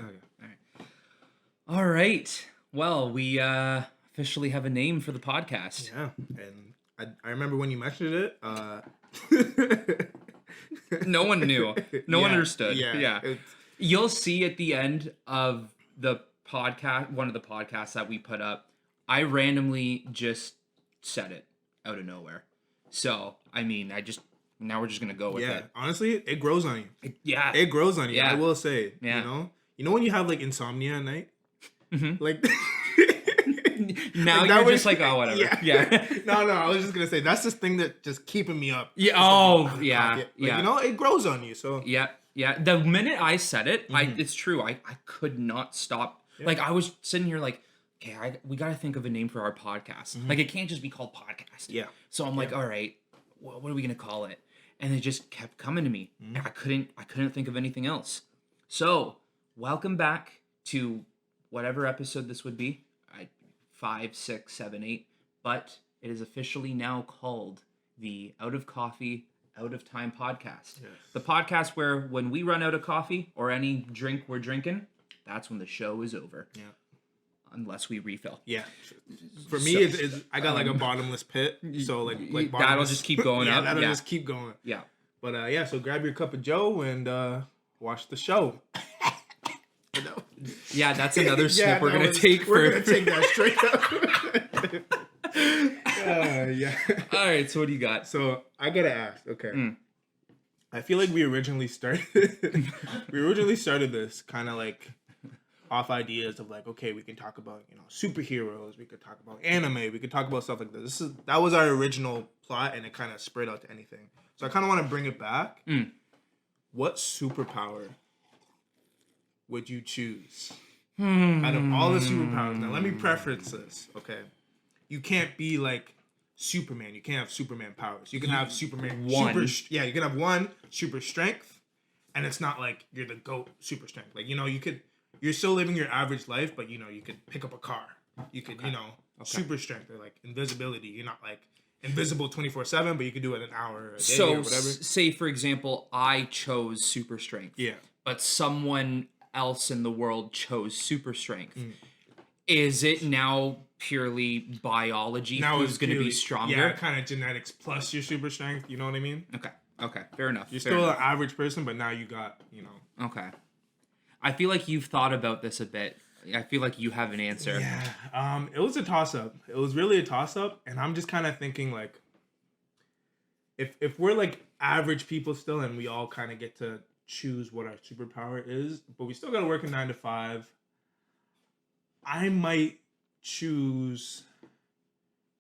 Okay. All right. Well, we officially have a name for the podcast. Yeah, and I remember when you mentioned it. No one knew. No one understood. Yeah. It's, You'll see at the end of the podcast, one of the podcasts that we put up, I randomly just said it out of nowhere. So, I mean, now we're just going to go with it. honestly, it grows on you. It grows on you. Yeah. I will say. Yeah. You know when you have like insomnia at night, like. Now like you're just like, oh, whatever. Yeah. No, I was just gonna say that's this thing that just keeping me up. Yeah. Just Oh, like, yeah. like, Yeah. You know, it grows on you. So Yeah. The minute I said it, it's true. I could not stop. Yeah. Like, I was sitting here like, okay, we got to think of a name for our podcast. Like, it can't just be called podcast. Yeah. So I'm like, all right, what are we gonna call it? And it just kept coming to me. I couldn't think of anything else. So welcome back to whatever episode this would be. 5, 6, 7, 8. But it is officially now called the Out of Coffee, Out of Time podcast. Yes. The podcast where when we run out of coffee or any drink we're drinking, that's when the show is over. Yeah. Unless we refill. Yeah. For me, I got like a bottomless pit. So like that'll just keep going up. That'll just keep going. Yeah. But so grab your cup of Joe and watch the show. Yeah, that's another step we're gonna take. We're gonna take that straight up. Yeah. All right. So what do you got? So I gotta ask. Okay. I feel like we originally started this kind of like off ideas of like, okay, we can talk about superheroes, we could talk about anime, we could talk about stuff like this. That was our original plot, and it kind of spread out to anything. So I kind of want to bring it back. What superpower would you choose out of all the superpowers? Now, let me preference this, okay? You can't be like Superman. You can't have Superman powers. You can have Superman One. you can have one super strength, and it's not like you're the GOAT super strength. Like, you're still living your average life, but you could pick up a car. You could, super strength or like invisibility. You're not like invisible 24/7, but you could do it an hour a day or whatever. Say for example, I chose super strength. Yeah. But someone else in the world chose super strength. Is it now purely biology who's going to be stronger? Yeah, kind of genetics plus your super strength. You know what I mean? Okay. Fair enough. You're still an average person, but now you got, Okay. I feel like you've thought about this a bit. I feel like you have an answer. Yeah. It was a toss-up. It was really a toss-up, and I'm just kind of thinking like, if we're like average people still, and we all kind of get to choose what our superpower is, but we still got to work a 9 to 5. I might choose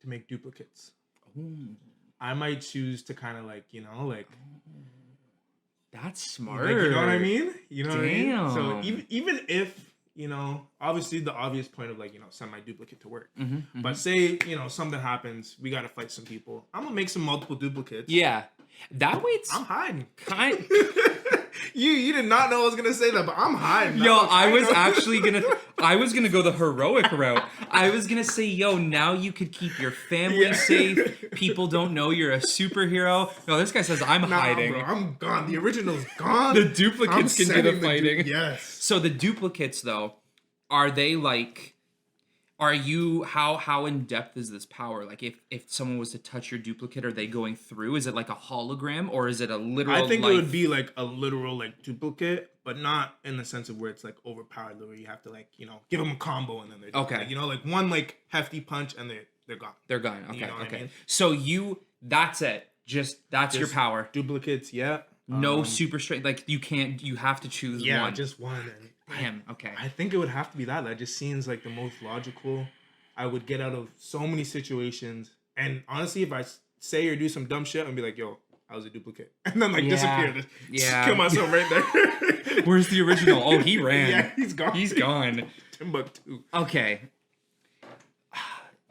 to make duplicates. Ooh. I might choose to kind of like, That's smart. like, you know what I mean? You know Damn. what I mean? So even if, obviously the obvious point of like, send my duplicate to work. But say, something happens, we got to fight some people. I'm going to make some multiple duplicates. Yeah. That way it's I'm hiding. kind. You did not know I was gonna say that, but I'm hiding. Yo, I was gonna go the heroic route. I was gonna say, yo, now you could keep your family safe. People don't know you're a superhero. No, this guy says I'm hiding. Bro, I'm gone. The original's gone. The duplicates can do the fighting. Yes. So the duplicates though, are they like? Are you how in depth is this power? Like if someone was to touch your duplicate, are they going through? Is it like a hologram or is it a literal? I think it would be like a literal like duplicate, but not in the sense of where it's like overpowered, where you have to like give them a combo and then they're okay. Like one like hefty punch and they're gone. They're gone. Okay. I mean? So that's it. That's your power. Duplicates, yeah. No super strength. Like you have to choose one. Yeah, just one. Damn. Okay. I think it would have to be that. That just seems like the most logical. I would get out of so many situations. And honestly, if I say or do some dumb shit, I'd be like, yo, I was a duplicate. And then like disappear. Just kill myself right there. Where's the original? Oh, he ran. Yeah, he's gone. He's gone. Timbuktu. Okay.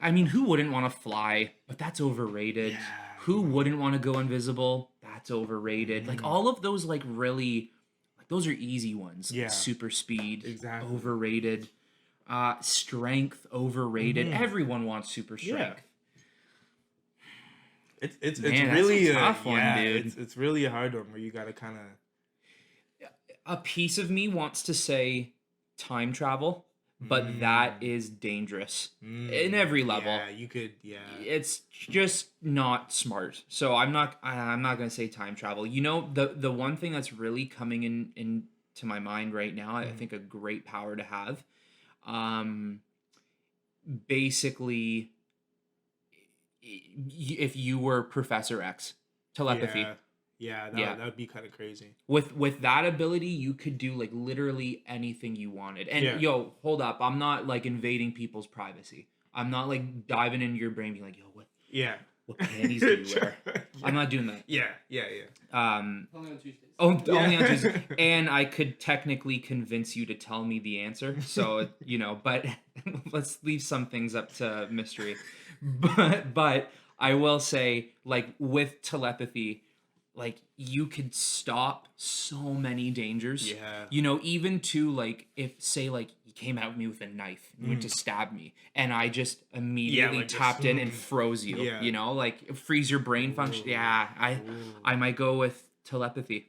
I mean, who wouldn't want to fly? But that's overrated. Yeah. Who wouldn't want to go invisible? That's overrated. Like all of those like really... Those are easy ones. Yeah. Super speed. Exactly. Overrated. Strength. Overrated. Everyone wants super strength. Yeah. It's Man, really that's a tough one, dude. It's really a hard one where you gotta kind of. A piece of me wants to say time travel, but that is dangerous in every level. Yeah, you could. Yeah, It's just not smart. So I'm not gonna say time travel. You know, the one thing that's really coming in to my mind right now, I think a great power to have. Basically, if you were Professor X, telepathy. Yeah, Yeah. that would be kind of crazy. With that ability, you could do like literally anything you wanted. And Yeah. yo, hold up, I'm not like invading people's privacy. I'm not like diving into your brain, being like, yo, what panties do you wear? I'm not doing that. Yeah. Only on Tuesdays. Only on Tuesday. And I could technically convince you to tell me the answer. So, you know, but let's leave some things up to mystery. But I will say, like, with telepathy, like, you could stop so many dangers. Yeah. You know, even to, like, if, say, like, you came at me with a knife and went to stab me, and I just immediately like tapped just, in and froze you. Yeah. You know, like, freeze your brain function. Yeah, I might go with telepathy.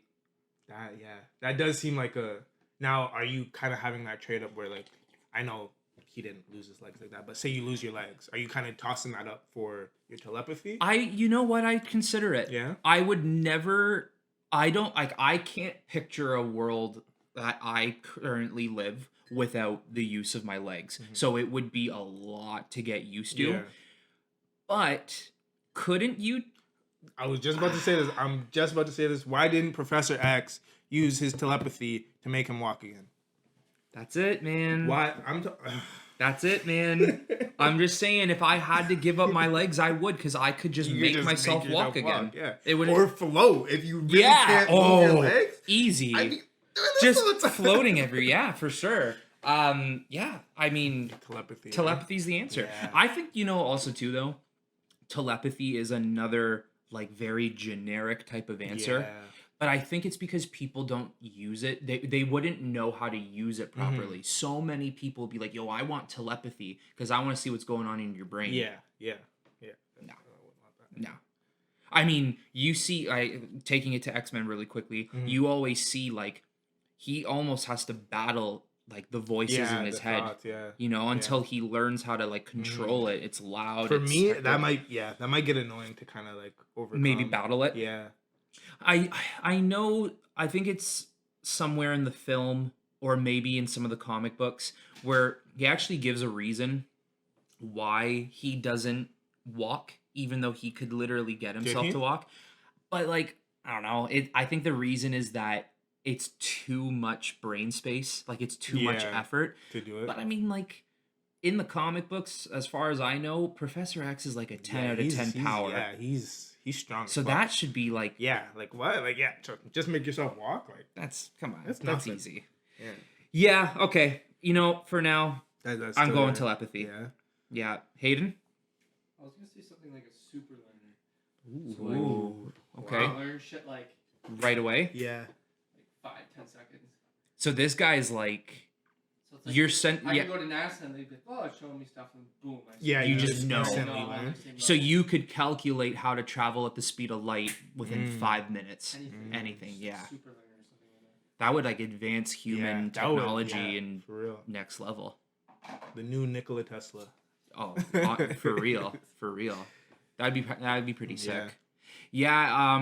That does seem like a. Now, are you kind of having that trade up where, like, I know he didn't lose his legs like that, but say you lose your legs, are you kind of tossing that up for your telepathy? You know what, I'd consider it. Yeah. I would never. I can't picture a world that I currently live without the use of my legs. So it would be a lot to get used to. Yeah. But couldn't you? I was just about to say this. I'm just about to say this. Why didn't Professor X use his telepathy to make him walk again? That's it, man. Why? That's it, man. I'm just saying, if I had to give up my legs, I would, because I could just You make just myself make walk yourself again. Yeah. It would. Or float if you really Yeah. can't move your legs. Easy. I'd be doing this Just all the time. floating for sure. Yeah, I mean, telepathy's the answer. Yeah. I think, you know, also too, though, telepathy is another, like, very generic type of answer. Yeah. But I think it's because people don't use it. They wouldn't know how to use it properly. So many people be like, yo, I want telepathy because I want to see what's going on in your brain. Yeah. No. I mean, you see, taking it to X-Men really quickly, you always see, like, he almost has to battle, like, the voices in his head. Thoughts, you know, until he learns how to, like, control it. It's loud. For it's me, hectic. that might get annoying to kind of, like, overcome. Maybe battle it. Yeah. I know, I think it's somewhere in the film or maybe in some of the comic books where he actually gives a reason why he doesn't walk, even though he could literally get himself to walk. But, like, I don't know. I think the reason is that it's too much brain space. Like, it's too much effort to do it. But I mean, like, in the comic books, as far as I know, Professor X is like a 10 out of 10 power. Yeah, he's strong. So that should be like, yeah, like what? Like, yeah, just make yourself walk. Like, come on, that's nothing. easy. Yeah. Yeah. Okay. You know, for now, That's I'm still going there. telepathy. Yeah. Yeah. Hayden. I was gonna say something like a super learner. So, Ooh. like, Okay. learn shit like Right away. Yeah. 5-10 seconds. So this guy's like, So it's like you're sent. I Yeah. could go to NASA and they'd be like, "Oh, it's showing me stuff," and boom. Yeah, you just know. instantly I'm learn. on the same So level. you could calculate how to travel at the speed of light within 5 minutes. Anything. Just Yeah. Super learner or something like that. That would like advance human that would- technology and for real. next level. The new Nikola Tesla. Oh, for real, for real. That'd be pretty sick. Yeah.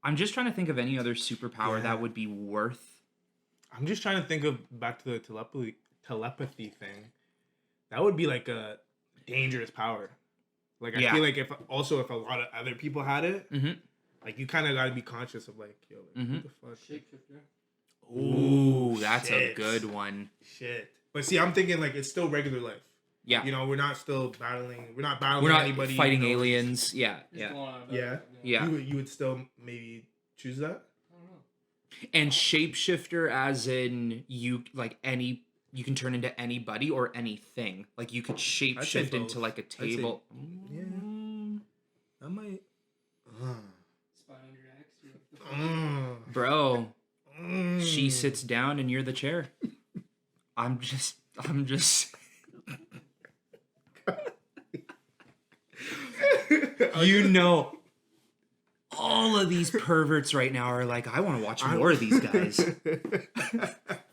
I'm just trying to think of any other superpower that would be worth. I'm just trying to think of back to the telepathy thing. That would be like a dangerous power. Like, I feel like if a lot of other people had it, like, you kind of got to be conscious of, like, yo, like, who the fuck? Shapeshifter. Ooh, that's a shit. good one. Shit. But see, I'm thinking, like, it's still regular life. Yeah. You know, we're not battling We're not anybody. fighting you know, aliens. Yeah, Just yeah. going on about Yeah. it, Yeah. You would still maybe choose that? I don't know. And shapeshifter, as in you can turn into anybody or anything. Like, you could say shapeshift into both. like a say- table. Yeah. I might. Spy on your ex. You're like, the fuck? Bro, she sits down and you're the chair. I'm just you know. Oh all of these perverts right now are like, I want to watch more of these guys.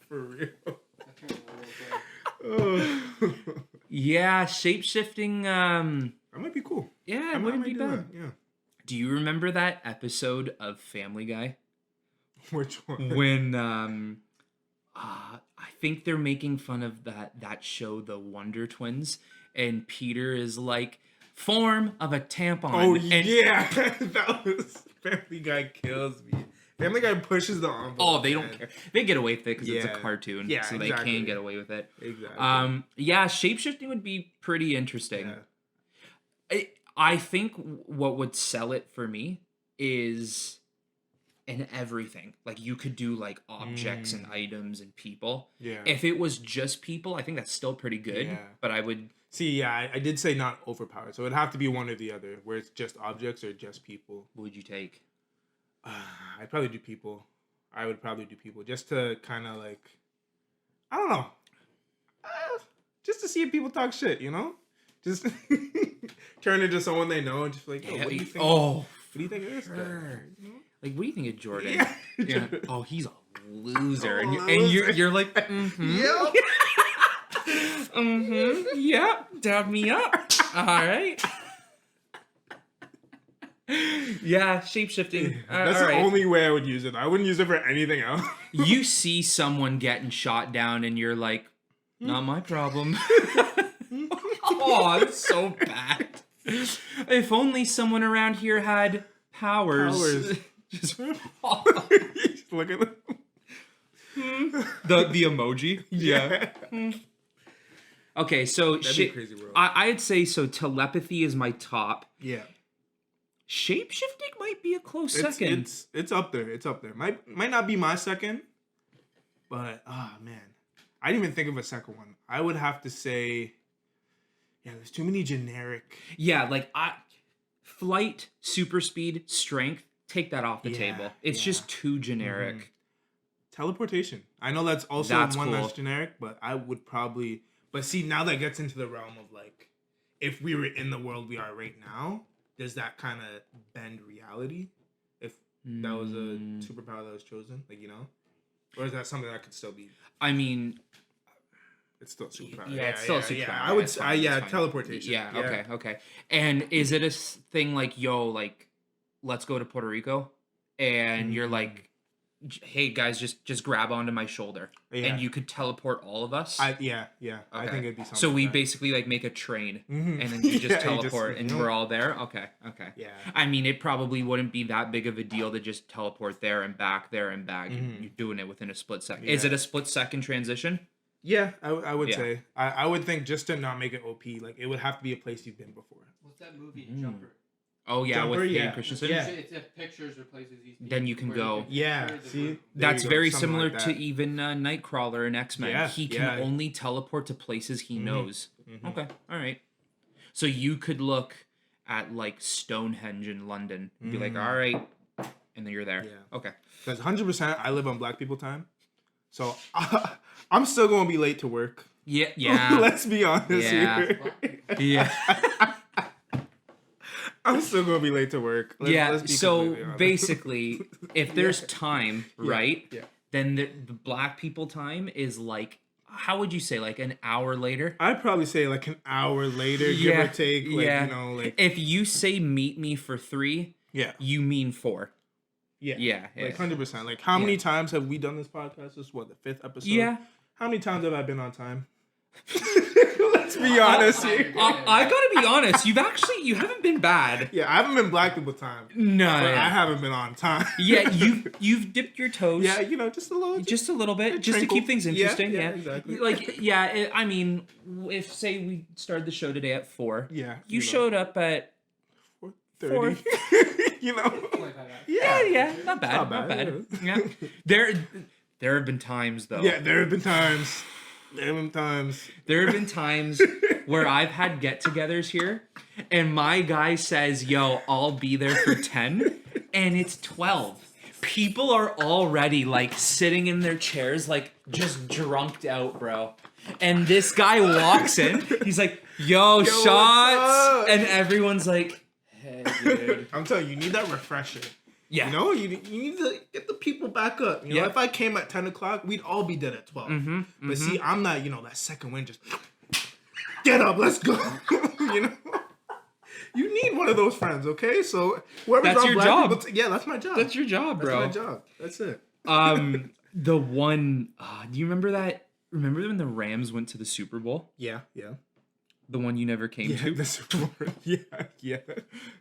For real. That's kind of a role play. Yeah, shape-shifting, That might be cool. yeah, I it wouldn't be do bad. that, yeah. Do you remember that episode of Family Guy? Which one? When, I think they're making fun of that show, The Wonder Twins, and Peter is like, form of a tampon. Oh, and, yeah. That was... Family Guy kills me. Family Guy pushes the envelope. Oh, they don't man. care. They get away with it because it's Yeah. a cartoon, Yeah, so they exactly. can get away with it. Exactly. Yeah, shapeshifting would be pretty interesting. Yeah. I think what would sell it for me is in everything. Like, you could do like objects and items and people. Yeah. If it was just people, I think that's still pretty good. Yeah. But I would. See, yeah, I did say not overpowered, so it'd have to be one or the other, where it's just objects or just people. What would you take? I'd probably do people. I would probably do people just to kind of like, I don't know, just to see if people talk shit, you know, just turn into someone they know and just like, yo, what do you think? Oh, What do you think of this guy? sure. You know? Like, what do you think of Jordan? Yeah. Yeah. Oh, he's a loser, and you're, Loser. you're like, mm-hmm. Yep. Mm-hmm. Yep. Dab me up. All right. Yeah, shapeshifting. That's all the right. only way I would use it. I wouldn't use it for anything else. You see someone getting shot down, and you're like, not my problem. Oh, it's so bad. If only someone around here had powers. Just Look at them. the emoji. Yeah. Okay, so That'd be a crazy world. I'd say so. Telepathy is my top. Yeah. Shapeshifting might be a close second. It's up there. It's up there. Might not be my second, but man, I didn't even think of a second one. I would have to say, yeah, there's too many generic. Yeah, like flight, super speed, strength. Take that off the Yeah, table. It's yeah. just too generic. Mhm. Teleportation. I know that's also That's one cool. that's generic, but I would probably. But see, now that gets into the realm of like, if we were in the world we are right now, does that kind of bend reality? If that was a superpower that was chosen, like, you know, or is that something that could still be? I mean, It's still superpower. yeah, it's still a superpower. Yeah, I would. It's fine, it's fine. Teleportation. Yeah, okay. And is it a thing like, yo, like, let's go to Puerto Rico, and you're like, hey guys, just grab onto my shoulder, Yeah. and you could teleport all of us? Yeah. I think it'd be something. So we like that. basically like make a train, Mhm. and then you just Yeah, you teleport, just- and you know. we're all there. Okay. Yeah. I mean, it probably wouldn't be that big of a deal to just teleport there and back, there and back. Mhm. You're doing it within a split second. Is Yeah. it a split second transition? Yeah, I would Yeah. say. I would think just to not make it OP, like it would have to be a place you've been before. What's that movie, Mm. Jumper? Oh yeah, Jumper, with Hayden yeah. Christensen. Yeah. It's if pictures replaces these. Then you can go. Yeah, see, There That's you go, very something similar like to that. even Nightcrawler in X-Men. Yeah, He can yeah. only teleport to places he Mhm. knows. Mhm. Okay, all right. So you could look at like Stonehenge in London and be like, Mm. all right, and then you're there. Yeah. Okay. Because 100%, I live on Black people time, so I'm still gonna be late to work. Yeah, yeah, Let's be honest Yeah. here. yeah. I'm still gonna be late to work. Yeah. Let's be So completely honest. basically, if there's Yeah. time, Yeah, right? yeah. Then the Black people time is like, how would you say, like an hour later? I'd probably say like an hour later, give Yeah, or take. Like, yeah. you know, like If you say meet me for 3, yeah, you mean 4. yeah, Yeah. like 100%. Like, how many Yeah. times have we done this podcast? This is what, the 5th episode? Yeah. How many times have I been on time? Let's be honest here. I gotta be honest. You haven't been bad. Yeah, I haven't been Black people time. No. But I Yeah. haven't been on time. Yeah. You've dipped your toes. Yeah, you know, just a little. Just a little bit, just to Trinkle. keep things Yeah, interesting. yeah, Yeah, exactly. Like, yeah. I mean, if say we started the show today at 4, Yeah. you showed up at 30. You know. yeah, not bad, Not not bad, bad. Yeah, there have been times though. Yeah, there have been times. There There have been times where I've had get-togethers here, and my guy says, "Yo, I'll be there for 10," and it's 12. People are already like sitting in their chairs, like just drunked out, bro. And this guy walks in. He's like, "Yo, what's shots," up? and everyone's like, "Hey, dude." I'm telling you, you need that refresher. Yeah. You know, you need to get the people back up. You know, if I came at 10 o'clock, we'd all be dead at 12. But see, I'm not, that second wind just get up, let's go. You know? You need one of those friends, okay? So whoever's That's on your Black job. People, that's my job. That's your job, bro. That's my job. That's it. The one, do you remember that? Remember when the Rams went to the Super Bowl? Yeah. The one you never came to? The Super Bowl. Yeah.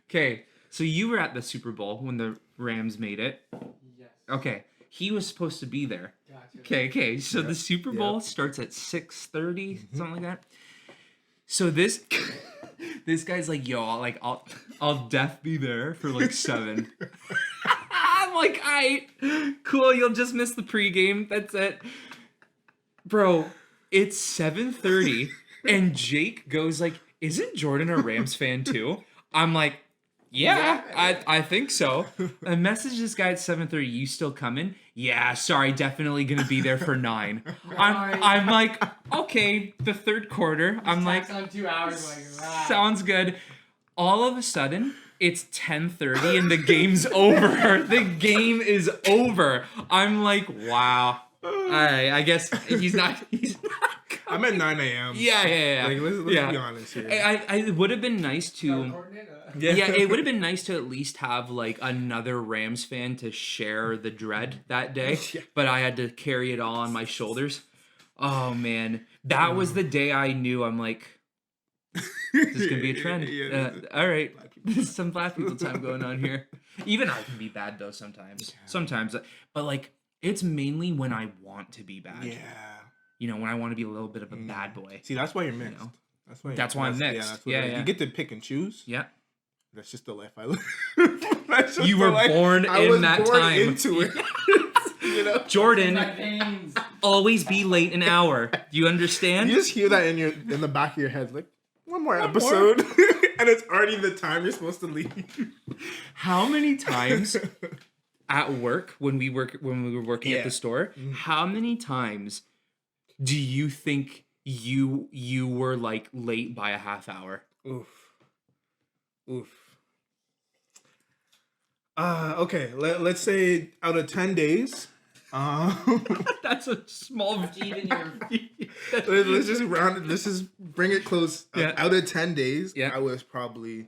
Okay, so you were at the Super Bowl when the Rams made it. Yes. Okay, he was supposed to be there. Gotcha. Okay, so the Super Bowl starts at 6:30, something like that. So this guy's like, yo, I'll def be there for like 7. I'm like, cool, you'll just miss the pregame. That's it. Bro, it's 7:30 and Jake goes like, isn't Jordan a Rams fan too? I'm like, yeah, I think so. I messaged this guy at 7:30, you still coming? Yeah, sorry, definitely gonna be there for 9. I'm like, okay, the third quarter. I'm like, on 2 hours while you're right. sounds good. All of a sudden, it's 10:30 and the game's over. The game is over. I'm like, wow. I guess he's not. I'm at 9 a.m. Yeah. Like, let's be honest here. It would have been nice to. Yeah, It would have been nice to at least have like another Rams fan to share the dread that day. Yeah. But I had to carry it all on my shoulders. Oh man, that was the day I knew. I'm like, this is gonna be a trend. All right, there's some Black people time going on here. Even I can be bad though sometimes. Sometimes, but like it's mainly when I want to be bad. Yeah. You know, when I want to be a little bit of a bad boy. See, that's why you're mixed. know? That's why I'm mixed. Yeah, Yeah. You get to pick and choose. Yeah. That's just the life I live. You were born in that time. Into it. You know? Jordan, always be late an hour. Do you understand? You just hear that in the back of your head, like, one more episode. And it's already the time you're supposed to leave. How many times at work when we were working at the store, how many times do you think you were like late by a half hour? Oof. Okay, let's say out of 10 days. That's a small Even your Let's just round it. Let's just bring it close. Yeah. Out of 10 days, Yeah. I was probably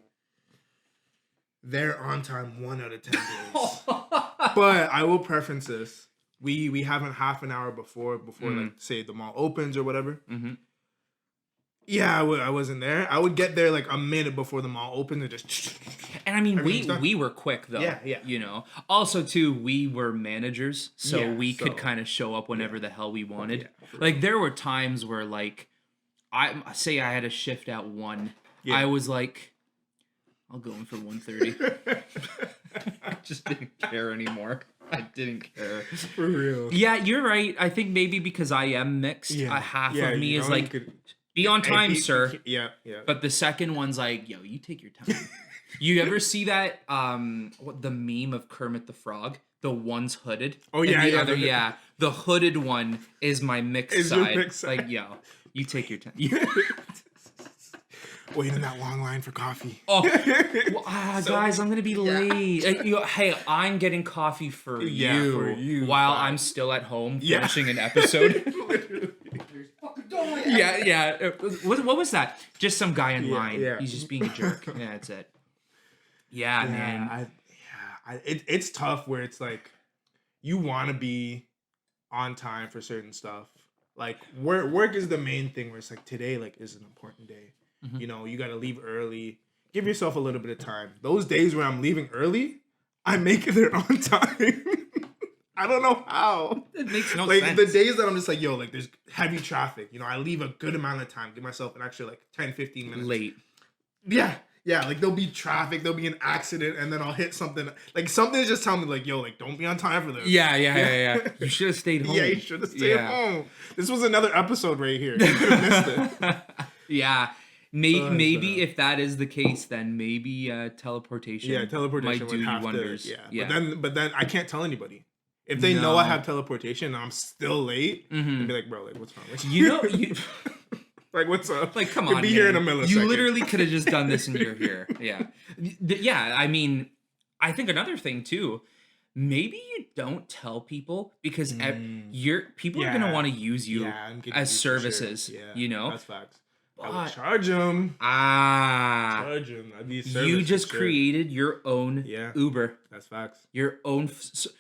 there on time 1 out of 10 days. But I will preference this. We have a half an hour before like say the mall opens or whatever. Mm-hmm. Yeah, I wasn't there. I would get there like a minute before the mall opened and just. And I mean, Everything's done. we were quick though. Yeah. You know. Also, too, we were managers, so Yeah, we could so- kind of show up whenever the hell we wanted. Yeah, for Like there were times where like I had a shift at 1. Yeah. I was like, I'll go in for 1:30. I just didn't care anymore. I didn't care. For real. Yeah, you're right. I think maybe because I am mixed, half of me is like, be on time, sir. Yeah. But the second one's like, yo, you take your time. You ever see that the meme of Kermit the Frog? The one's hooded. Oh, and yeah, the yeah, other, the- The hooded one is my mixed Is your side. mixed side. Like, yo, you take your time. Wait in that long line for coffee. Oh, guys, I'm gonna be late. Hey, I'm getting coffee for you while I'm still at home finishing an episode. Yeah. What was that? Just some guy in line. Yeah. He's just being a jerk. Yeah, that's it. Yeah, man. It's tough where it's like you want to be on time for certain stuff. Like work is the main thing where it's like today like is an important day. Mm-hmm. You know, you got to leave early. Give yourself a little bit of time. Those days where I'm leaving early, I make it there on time. I don't know how. It makes no like sense. the days that I'm just like, yo, like there's heavy traffic. You know, I leave a good amount of time. Give myself an extra like 10, 15 minutes. Late. Yeah. Like there'll be traffic, there'll be an accident, and then I'll hit something. Like something just tell me like, yo, like don't be on time for this. Yeah. You should have stayed home. Yeah, you should have stayed home. This was another episode right here. You could have missed it. Yeah. Maybe if that is the case, then maybe teleportation. Yeah, teleportation might would do have wonders. to. Yeah. But then I can't tell anybody. If they know I have teleportation and I'm still late, they'd be like, bro, like what's wrong with you? Like what's up? Like come You'll on, be man. here in a millisecond. You literally could have just done this and you're here. Yeah. Yeah. I mean, I think another thing too, maybe you don't tell people because people are gonna want to use you I'm getting as used for sure. services. Yeah, You know, that's facts. I would But- charge them. ah, I'd be a service you for just sure. created your own Yeah. Uber, That's facts. your own,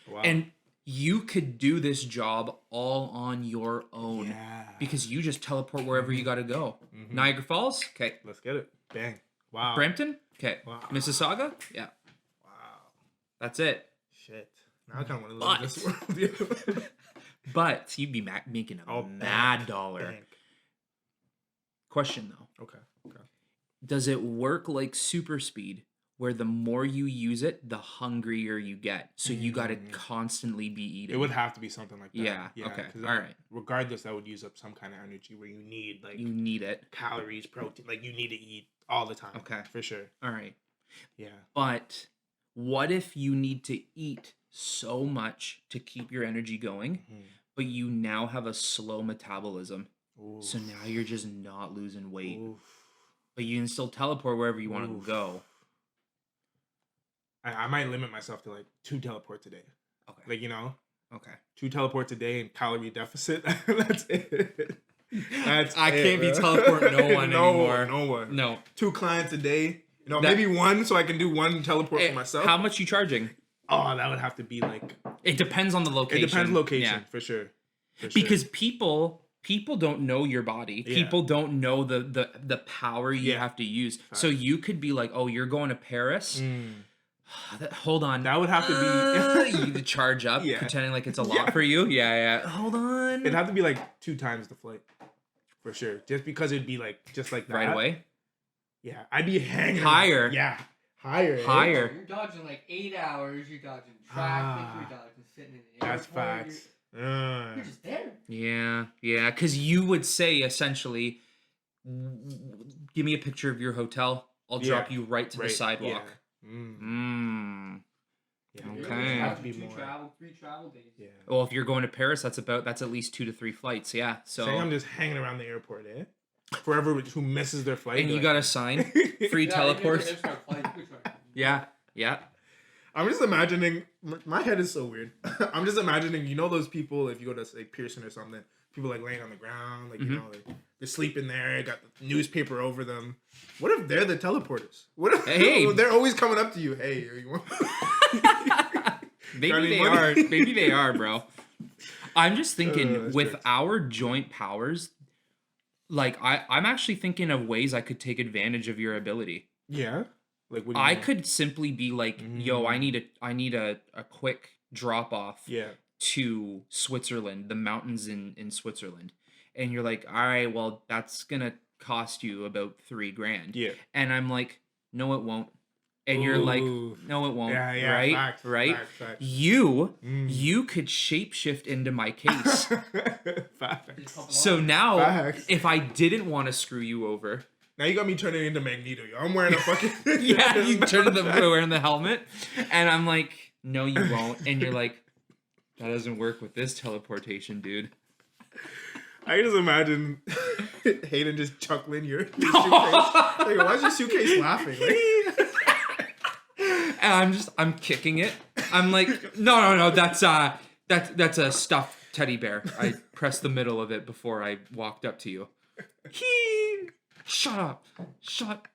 Wow. and you could do this job all on your own Yeah. because you just teleport wherever you got to go. Niagara Falls, okay. Let's get it. Bang. Wow. Brampton, okay. Wow. Mississauga, yeah. Wow. That's it. Shit. Now I kind of want to live in this world. But you'd be making a mad dollar. Bank. Question though. Okay. Does it work like super speed where the more you use it, the hungrier you get? So you got to constantly be eating. It would have to be something like that. Yeah. Okay. 'Cause All right. Regardless, that would use up some kind of energy where you need like You need it. calories, protein. Like you need to eat all the time. Okay. For sure. All right. Yeah. But what if you need to eat so much to keep your energy going, but you now have a slow metabolism? Oof. So now you're just not losing weight, Oof. but you can still teleport wherever you want to Oof. go. I might limit myself to like 2 teleports a day. Okay. Like, you know, Okay. 2 teleports a day and calorie deficit. That's it. That's I it, can't be bro. teleporting no one anymore. No one. No. 2 clients a day. You know, That- maybe 1 so I can do 1 teleport for myself. How much you charging? Oh, that would have to be like. It depends on the location. It depends location Yeah. for sure. For sure. Because people don't know your body. Yeah. People don't know the power you Yeah. have to use. So you could be like, "Oh, you're going to Paris? Hold on." That would have to be. You charge up, Yeah. pretending like it's a lot for you. Yeah. Hold on. It'd have to be like 2 times the flight, for sure. Just because it'd be like just like that. Right away. Yeah, I'd be hanging Higher. Yeah, higher. eh? Higher. You're dodging like 8 hours. You're dodging traffic. You're dodging sitting in the That's airport. facts. You're just there. Yeah. Because you would say essentially, give me a picture of your hotel. I'll drop you right to the sidewalk. Yeah. Yeah, Okay. You're It'd have to dodging be more. 3 travel days. Yeah. Well, if you're going to Paris, that's at least 2 to 3 flights. Yeah. So. Saying I'm just hanging around the airport, eh? Forever who misses their flight. And you got to sign free Yeah, teleports. you can flight, you can try. Yeah. I'm just imagining. My head is so weird. I'm just imagining. You know those people if you go to say Pearson or something. People like laying on the ground, like you know, like they're sleeping there. Got the newspaper over them. What if they're the teleporters? What if Hey. they're always coming up to you? Hey, you want? Maybe Got any they money? are. Maybe they are, bro. I'm just thinking That's with jokes. our joint powers, like I'm actually thinking of ways I could take advantage of your ability. Yeah. Like what do you I mean? could simply be like, yo, I need a quick drop off Yeah. to Switzerland, the mountains in Switzerland. And you're like, all right, well, that's gonna cost you about $3,000. Yeah. And I'm like, no, it won't. And you're like, Ooh. no, it won't. Yeah. Right? Facts, Right? Facts. You could shapeshift into my case. Facts. So now, Facts. if I didn't want to screw you over, Now you got me turning into Magneto. Yo. I'm wearing a fucking. yeah, you turn to the wearing the helmet, and I'm like, no, you won't. And you're like, that doesn't work with this teleportation, dude. I can just imagine Hayden just chuckling your suitcase. Like, why is your suitcase laughing? Like, And I'm kicking it. I'm like, no, that's a stuffed teddy bear. I pressed the middle of it before I walked up to you. Shut up.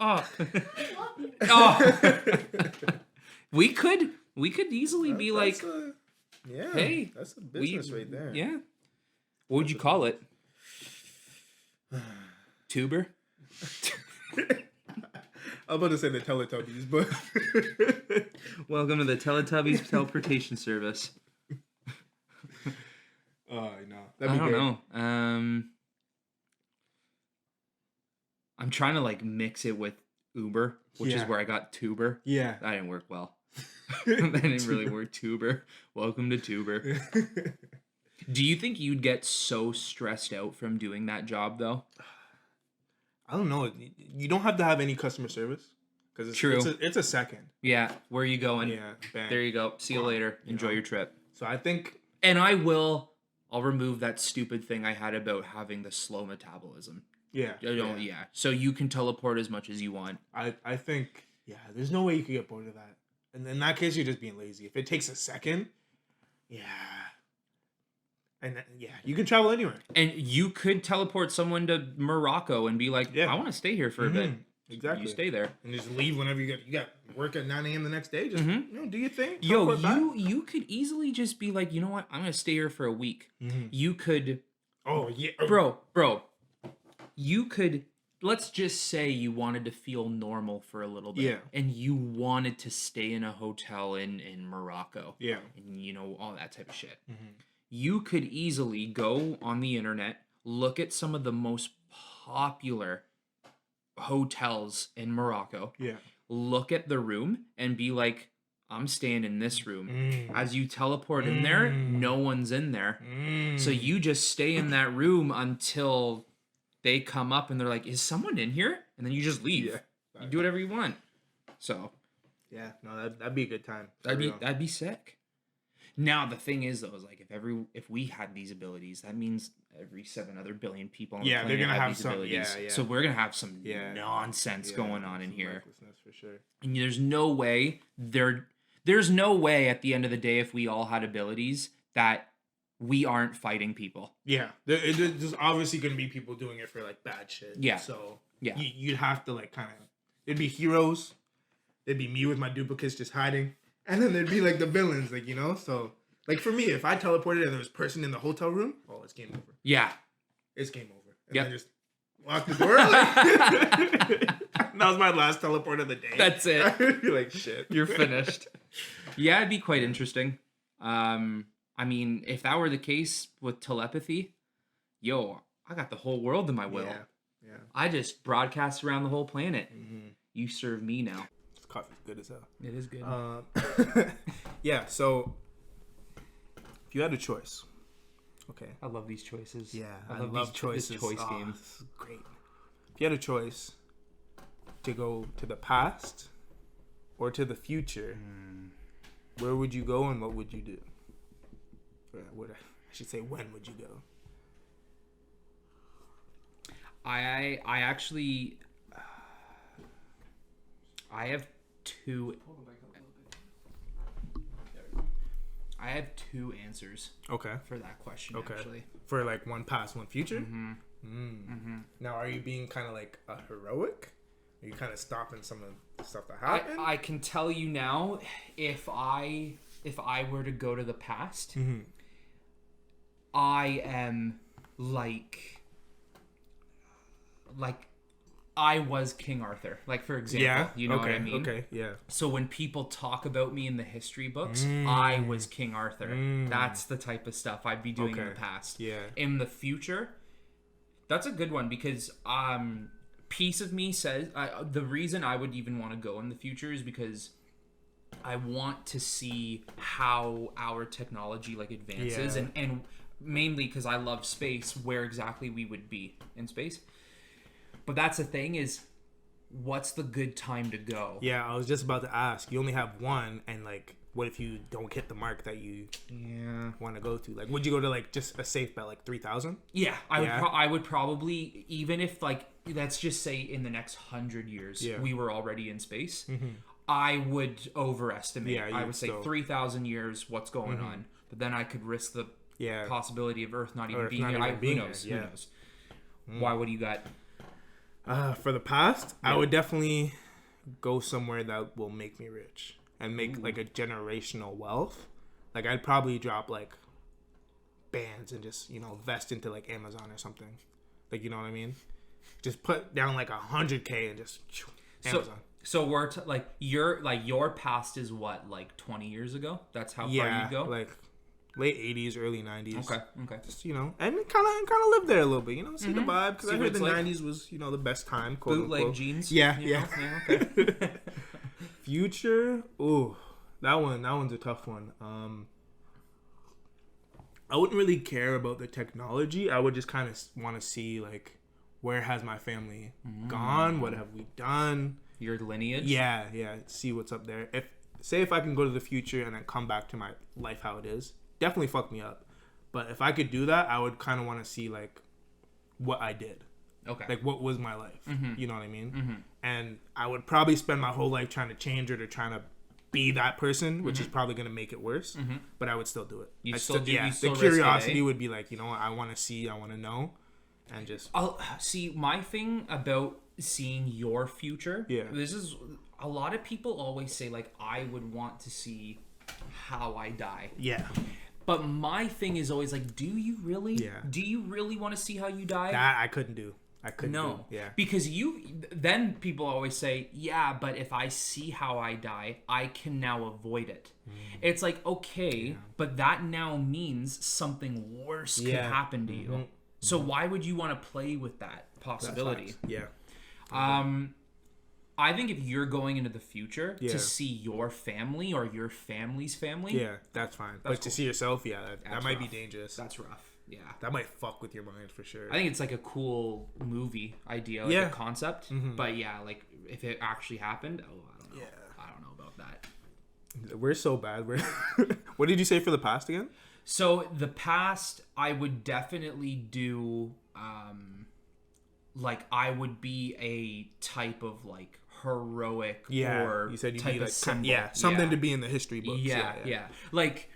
Oh. we could easily be like, yeah, hey, that's a business right there. Yeah. What would you call it? Tuber? I'm about to say the Teletubbies, but Welcome to the Teletubbies teleportation service. no, I that'd be don't great. know. I'm trying to like mix it with Uber, which is Yeah. where I got Tuber. Yeah. That didn't work well. That didn't really work. Tuber. Welcome to Tuber. Do you think you'd get so stressed out from doing that job though? I don't know. You don't have to have any customer service because True. It's a second. Yeah. Where are you going? Yeah. Bang. There you go. See you later. Enjoy know. your trip. So I think. And I'll remove that stupid thing I had about having the slow metabolism. Yeah. Yeah. So you can teleport as much as you want. I think. Yeah. There's no way you could get bored of that. And in that case, you're just being lazy. If it takes a second, yeah. And you can travel anywhere. And you could teleport someone to Morocco and be like, Yeah. I want to stay here for a bit. Exactly. You stay there. And just leave whenever you got work at 9 a.m. the next day. Just, do your thing. Yo, teleport back. you could easily just be like, you know what? I'm going to stay here for a week. You could... Oh, yeah. Bro, you could... Let's just say you wanted to feel normal for a little bit. Yeah. And you wanted to stay in a hotel in Morocco. Yeah. And, you know, all that type of shit. You could easily go on the internet, look at some of the most popular hotels in Morocco. Yeah. Look at the room and be like, I'm staying in this room. As you teleport in there, no one's in there. So you just stay in that room until they come up and they're like, is someone in here? And then you just leave. Yeah. You do whatever you want. So Yeah. No, that'd be a good time. that'd be sick. Now the thing is though, is like if we had these abilities, that means every 7 other billion people on the planet they're gonna have these some. abilities. Yeah. So we're gonna have some nonsense going on in some here. recklessness for sure. And there's no way there's no way at the end of the day, if we all had abilities, that we aren't fighting people. Yeah, there's obviously gonna be people doing it for like bad shit. Yeah. So Yeah. you'd have to like kind of. It'd be heroes. It'd be me with my duplicates just hiding, and then there'd be like the villains, like So like for me, if I teleported and there was a person in the hotel room, oh, it's game over. Yeah. It's game over. And Yep. then just lock the door. That was my last teleport of the day. That's it. I'd be like, shit. You're finished. Yeah, it'd be quite interesting. I mean, if that were the case with telepathy, yo, I got the whole world in my will. Yeah. I just broadcast around the whole planet. You serve me now. This coffee's good as hell. It is good. Yeah, so if you had a choice, okay. I love these choices. Yeah, I love love choices. This choice game. This is great. If you had a choice to go to the past or to the future, where would you go and what would you do? Or I should say, when would you go? I actually I have two answers Okay. for that question. Okay. Actually, For like one past, one future? Now, are you being kind of like a heroic? Are you kind of stopping some of the stuff that happened? I can tell you now, if I were to go to the past, I am like I was King Arthur. Like, for example, you know what I mean? Okay, yeah. So when people talk about me in the history books, I was King Arthur. That's the type of stuff I'd be doing in the past. Yeah. In the future, that's a good one because piece of me says the reason I would even want to go in the future is because I want to see how our technology like advances and mainly because I love space, where exactly we would be in space. But that's the thing is, what's the good time to go? Yeah, I was just about to ask. You only have one, and like, what if you don't hit the mark that you want to go to? Like, would you go to like just a safe bet, like 3,000? Yeah, I would probably, even if like, let's just say in the next 100 years we were already in space, I would overestimate. Yeah, I would say 3,000 years. What's going on? But then I could risk the possibility of Earth not even being here. Who knows? Who knows? Why? What do you got? For the past, I would definitely go somewhere that will make me rich and make like a generational wealth. Like, I'd probably drop like bands and just, vest into like Amazon or something. Like, you know what I mean? Just put down like 100K and just Amazon. So we're your past is what, like 20 years ago? That's how far you go? Like late 80s, early 90s. Okay. Just, and kind of live there a little bit, see the vibe. Because I heard the 90s was, the best time. Quote bootleg unquote. jeans? Yeah. Okay. Future? Ooh, that one's a tough one. I wouldn't really care about the technology. I would just kind of want to see, like, where has my family gone? What have we done? Your lineage? Yeah. See what's up there. If I can go to the future and then come back to my life how it is, definitely fuck me up. But if I could do that, I would kind of want to see like what I did. Okay. Like what was my life? You know what I mean? And I would probably spend my whole life trying to change it or trying to be that person, which is probably gonna make it worse. But I would still do it. You I'd still do- you the still risk it, curiosity eh? would be like, you know what, I want to see, I want to know, and just I'll see my thing about seeing your future. Yeah. This is a lot of people always say like I would want to see how I die. yeah. But my thing is always like, do you really? Yeah. Do you really want to see how you die? That I couldn't do. I couldn't No. do. Yeah. Because then people always say, yeah, but if I see how I die, I can now avoid it. It's like, okay, but that now means something worse could Yeah. happen to you. So why would you want to play with that possibility? Yeah. I think if you're going into the future Yeah. to see your family or your family's family, Yeah, that's fine. But to cool. see yourself, yeah, that That's might be rough. dangerous. that's rough. Yeah. That might fuck with your mind for sure. I think it's like a cool movie idea, like Yeah. a concept. But yeah, like if it actually happened, I don't know. Yeah. I don't know about that. We're so bad. What did you say for the past again? So the past, I would definitely do, like I would be a type of like heroic or you said you'd type be of like symbol. something to be in the history books. Yeah. Like,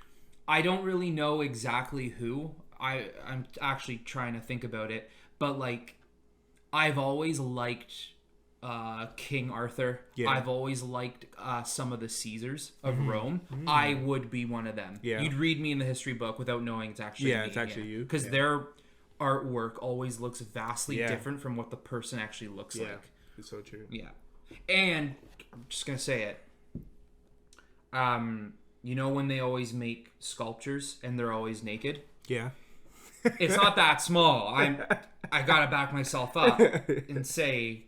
I don't really know exactly who. I'm actually trying to think about it, but like, I've always liked King Arthur. Yeah. I've always liked some of the Caesars of Rome. I would be one of them. Yeah. You'd read me in the history book without knowing it's actually me. It's actually you. Because Yeah. their artwork always looks vastly Yeah. different from what the person actually looks Yeah, like. it's so true. Yeah. And I'm just gonna say it. You know when they always make sculptures and they're always naked? Yeah. It's not that small. I gotta back myself up and say,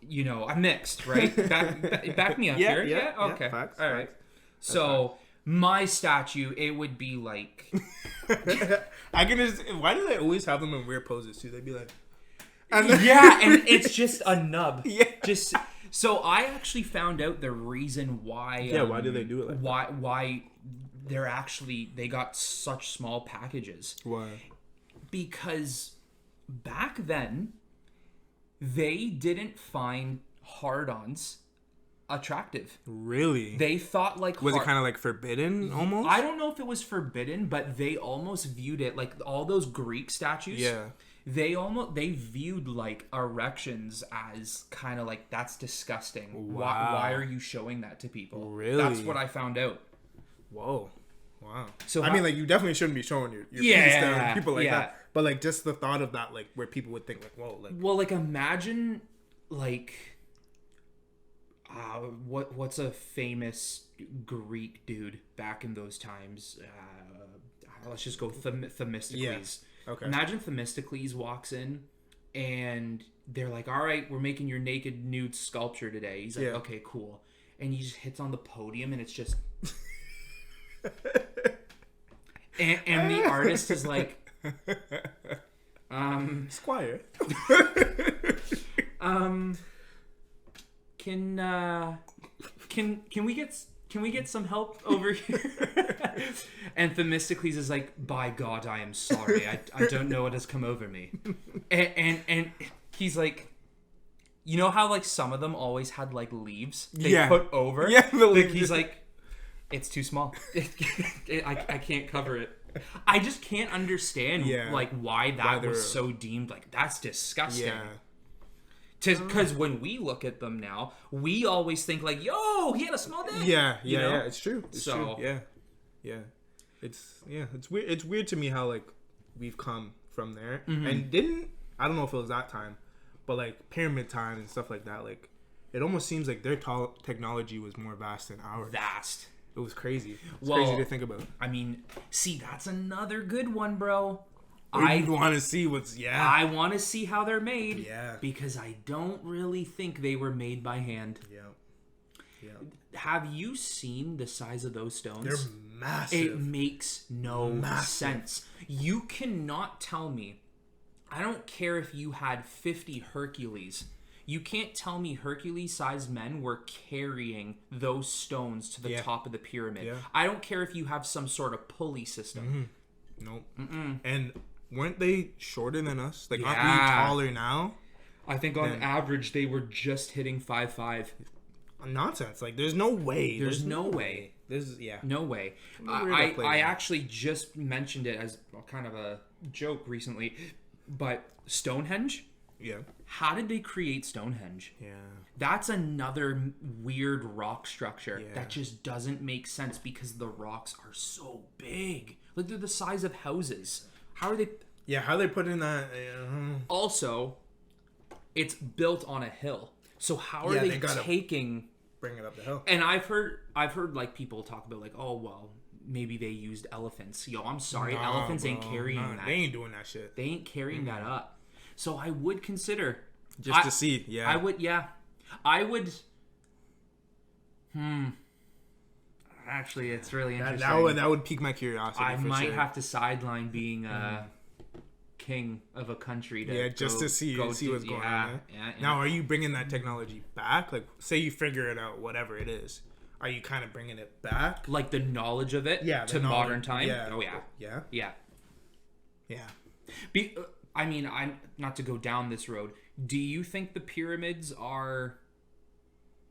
you know, I'm mixed, right? Back me up here. Yeah. Okay. Facts, All right. facts. So my statue, it would be like, I can just. Why do they always have them in weird poses too? They'd be like, yeah, and it's just a nub. Yeah. Just so I actually found out the reason why. Yeah, why do they do it like why they got such small packages? why? Because back then they didn't find hard-ons attractive. Really? They thought like Was it kind of like forbidden almost? I don't know if it was forbidden, but they almost viewed it like all those Greek statues. Yeah. They viewed like erections as kind of like that's disgusting. Wow. Why are you showing that to people? Really? That's what I found out. Whoa. Wow. So I mean, like, you definitely shouldn't be showing your penis to people like that. But like, just the thought of that, like, where people would think, like, whoa, like, Well, like imagine like what's a famous Greek dude back in those times? Let's just go Themistocles. Yeah. Okay. Imagine Themistocles walks in and they're like, all right, we're making your naked nude sculpture today. He's like, Yeah. okay, cool. And he just hits on the podium and it's just... and the artist is like... Squire. Can we get some help over here? And Themistocles is like, by God, I am sorry. I don't know what has come over me. And he's like, you know how like some of them always had like leaves they put over? Yeah, the like, leaves. he's like, it's too small. I can't cover it. I just can't understand like why that was so deemed like that's disgusting. Yeah. Because when we look at them now, we always think like, "Yo, he had a small dick." Yeah, You know? yeah, it's true. It's true. Yeah. It's weird. It's weird to me how like we've come from there, and I don't know if it was that time, but like pyramid time and stuff like that. Like, it almost seems like their technology was more vast than ours. Vast. It was crazy. It's Well, crazy to think about. I mean, see, that's another good one, bro. I want to see what's I want to see how they're made. Yeah. Because I don't really think they were made by hand. Yeah. Have you seen the size of those stones? They're massive. It makes no sense. You cannot tell me. I don't care if you had 50 Hercules. You can't tell me Hercules-sized men were carrying those stones to the top of the pyramid. Yeah. I don't care if you have some sort of pulley system. Nope. And weren't they shorter than us? Like, aren't we Yeah. taller now? I think on average they were just hitting 5'5". nonsense. Like, there's no way. There's no way. There's yeah. No way. Where did that play I in? actually just mentioned it as kind of a joke recently, but Stonehenge. Yeah. How did they create Stonehenge? Yeah. That's another weird rock structure Yeah. that just doesn't make sense because the rocks are so big. Like, they're the size of houses. How are they? Yeah. How they put in that? Also, it's built on a hill. So how are Yeah, they they gotta- taking? Bring it up the hill. And I've heard like people talk about like, oh well, maybe they used elephants. Yo, I'm sorry, Nah, elephants ain't bro. carrying Nah, that. They ain't doing that shit. They ain't carrying that up. So I would consider Just to see. Yeah. I would. Yeah, I would. Actually, it's really interesting. That would pique my curiosity. I for might sure. have to sideline being king of a country to just go- to see go what's do- going on. There. Yeah. Now, are you bringing that technology back? Like, say you figure it out, whatever it is. Are you kind of bringing it back? Like the knowledge of it Yeah. to the knowledge- modern time. Yeah. Oh yeah. Yeah. Yeah. Yeah. I mean, I'm not to go down this road. Do you think the pyramids are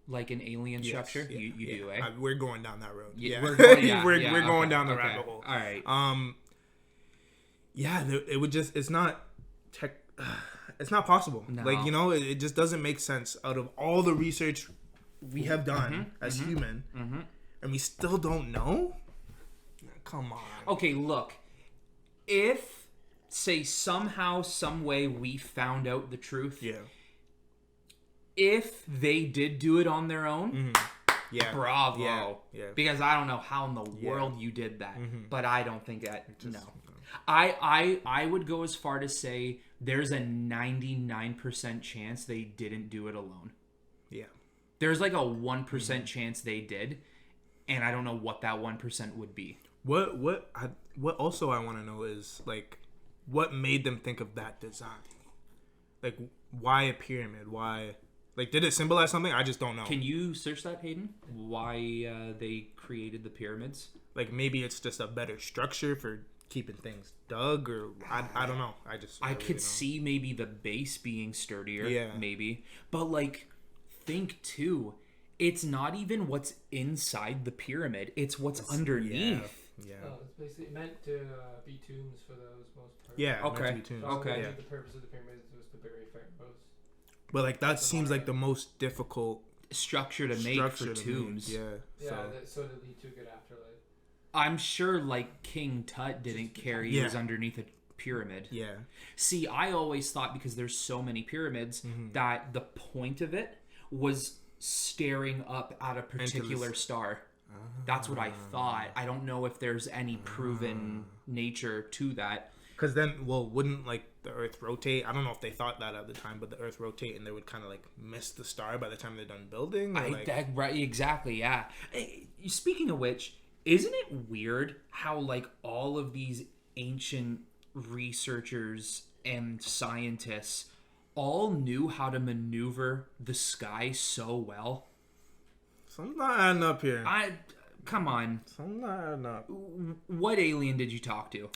like an alien structure? Yes, You yeah. do, eh? We're going down that road. Yeah, Yeah. we're going, yeah, we're yeah, going okay, down the okay. rabbit hole. All right. Yeah, it would just, it's not tech, it's not possible. No. Like, you know, it just doesn't make sense out of all the research we have done as human, and we still don't know. Come on. Okay, look. If, say, somehow, some way we found out the truth, Yeah. if they did do it on their own, Yeah. bravo. Yeah. Yeah. Because I don't know how in the world you did that, but I don't think that. Just- no. I would go as far to say there's a 99% chance they didn't do it alone. Yeah. There's like a 1% chance they did, and I don't know what that 1% would be. What also I want to know is, like, what made them think of that design? Like, why a pyramid? Why, like, did it symbolize something? I just don't know. Can you search that, Hayden? Why they created the pyramids? Like, maybe it's just a better structure for keeping things dug, or I don't know. I I really could don't. see maybe the base being sturdier, Yeah. maybe. But, like, think, too, it's not even what's inside the pyramid. It's what's underneath. Yeah. Oh, it's basically meant to be tombs for those most part. Yeah. Okay. meant to be tuned. So Okay. The purpose of the pyramids was to bury pharaohs. But, like, that seems like the most difficult Structure to make structure for to tombs. make. Yeah. Yeah, So so to lead to a good afterlife. I'm sure, like, King Tut didn't carry his underneath a pyramid. yeah. See, I always thought, because there's so many pyramids, that the point of it was staring up at a particular star. That's what I thought. I don't know if there's any proven nature to that. Because then, well, wouldn't, like, the Earth rotate? I don't know if they thought that at the time, but the Earth rotate and they would kind of, like, miss the star by the time they're done building? Or, like, Right, exactly, yeah. Speaking of which, isn't it weird how, like, all of these ancient researchers and scientists all knew how to maneuver the sky so well? something's not adding up here. Come on. Something's not adding up. What alien did you talk to?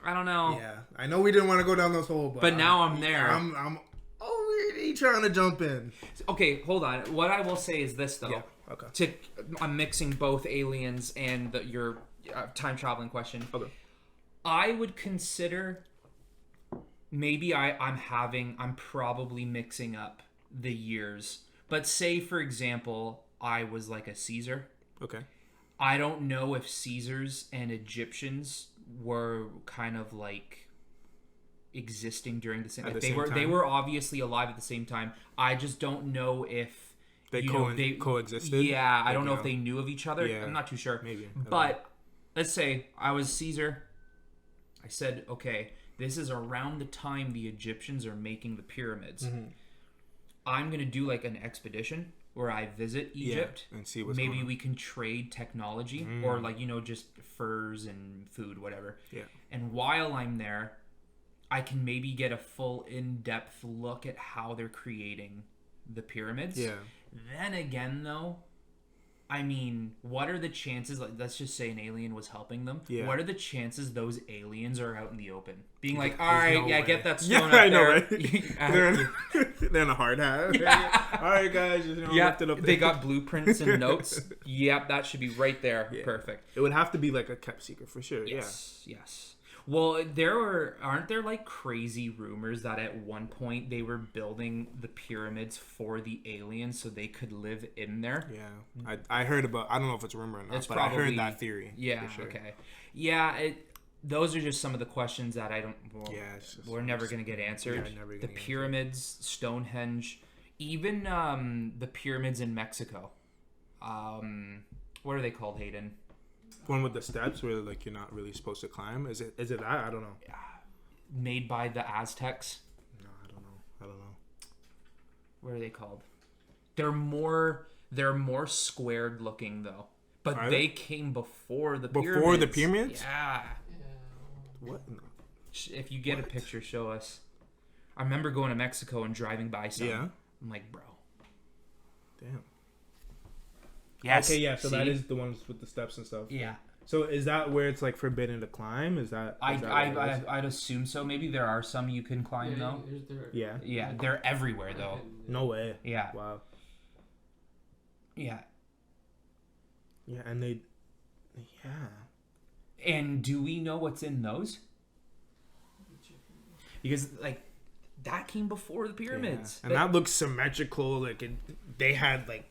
I don't know. Yeah, I know we didn't want to go down this hole, But now I'm there. I'm already trying to jump in. Okay, hold on. What I will say is this, though. Yeah. Okay. I'm mixing both aliens and your time traveling question. Okay. I would consider maybe I'm probably mixing up the years. But say, for example, I was like a Caesar. Okay. I don't know if Caesars and Egyptians were kind of like existing during the same. At the They same were. They time? were obviously alive at the same time. I just don't know if They coexisted. Yeah, I Like, don't know you if they knew of each other. Yeah. I'm not too sure. Maybe. I don't But let's say I was Caesar. I said, okay, this is around the time the Egyptians are making the pyramids. Mm-hmm. I'm gonna do like an expedition where I visit Egypt. and see what's Maybe going on. we can trade technology or like, just furs and food, whatever. Yeah. And while I'm there, I can maybe get a full in-depth look at how they're creating the pyramids. Yeah. Then again, though, I mean, what are the chances? Like, let's just say an alien was helping them. Yeah. What are the chances those aliens are out in the open, being like, "All There's right, no yeah, way. get that Yeah, stone up I know, there." right? They're in a hard hat. Yeah. All right, guys, just Yeah, lift it up. they got blueprints and notes. Yep, that should be right there. Yeah. Perfect. It would have to be like a kept secret for sure. Yes. Well, aren't there like crazy rumors that at one point they were building the pyramids for the aliens so they could live in there? Yeah. I heard about. I don't know if it's a rumor or not, It's but I probably- heard that theory. Yeah. For sure. Okay. Yeah. Those are just some of the questions that I don't. Well, Yeah, it's just, we're never gonna get answered. Yeah, never The gonna get pyramids, Stonehenge, even the pyramids in Mexico. What are they called, Hayden? one with the steps where like you're not really supposed to climb. Is it that? I don't know. Made by the Aztecs. No, I don't know. What are they called? They're more squared looking though. But Are they they? came before the pyramids. Before the pyramids? Yeah. What? No. If you get a What? picture, show us. I remember going to Mexico and driving by some. Yeah. I'm like, bro. Damn. Yes. Okay, yeah. So that See? is the ones with the steps and stuff. Yeah. So is that where it's like forbidden to climb? Is that? Is that what it is? I'd assume so. Maybe there are some you can climb though. Yeah. Yeah, they're everywhere though. No way. Yeah. Wow. Yeah. Yeah, and they. Yeah. And do we know what's in those? Because like that came before the pyramids. Yeah. And that looks symmetrical. Like they had like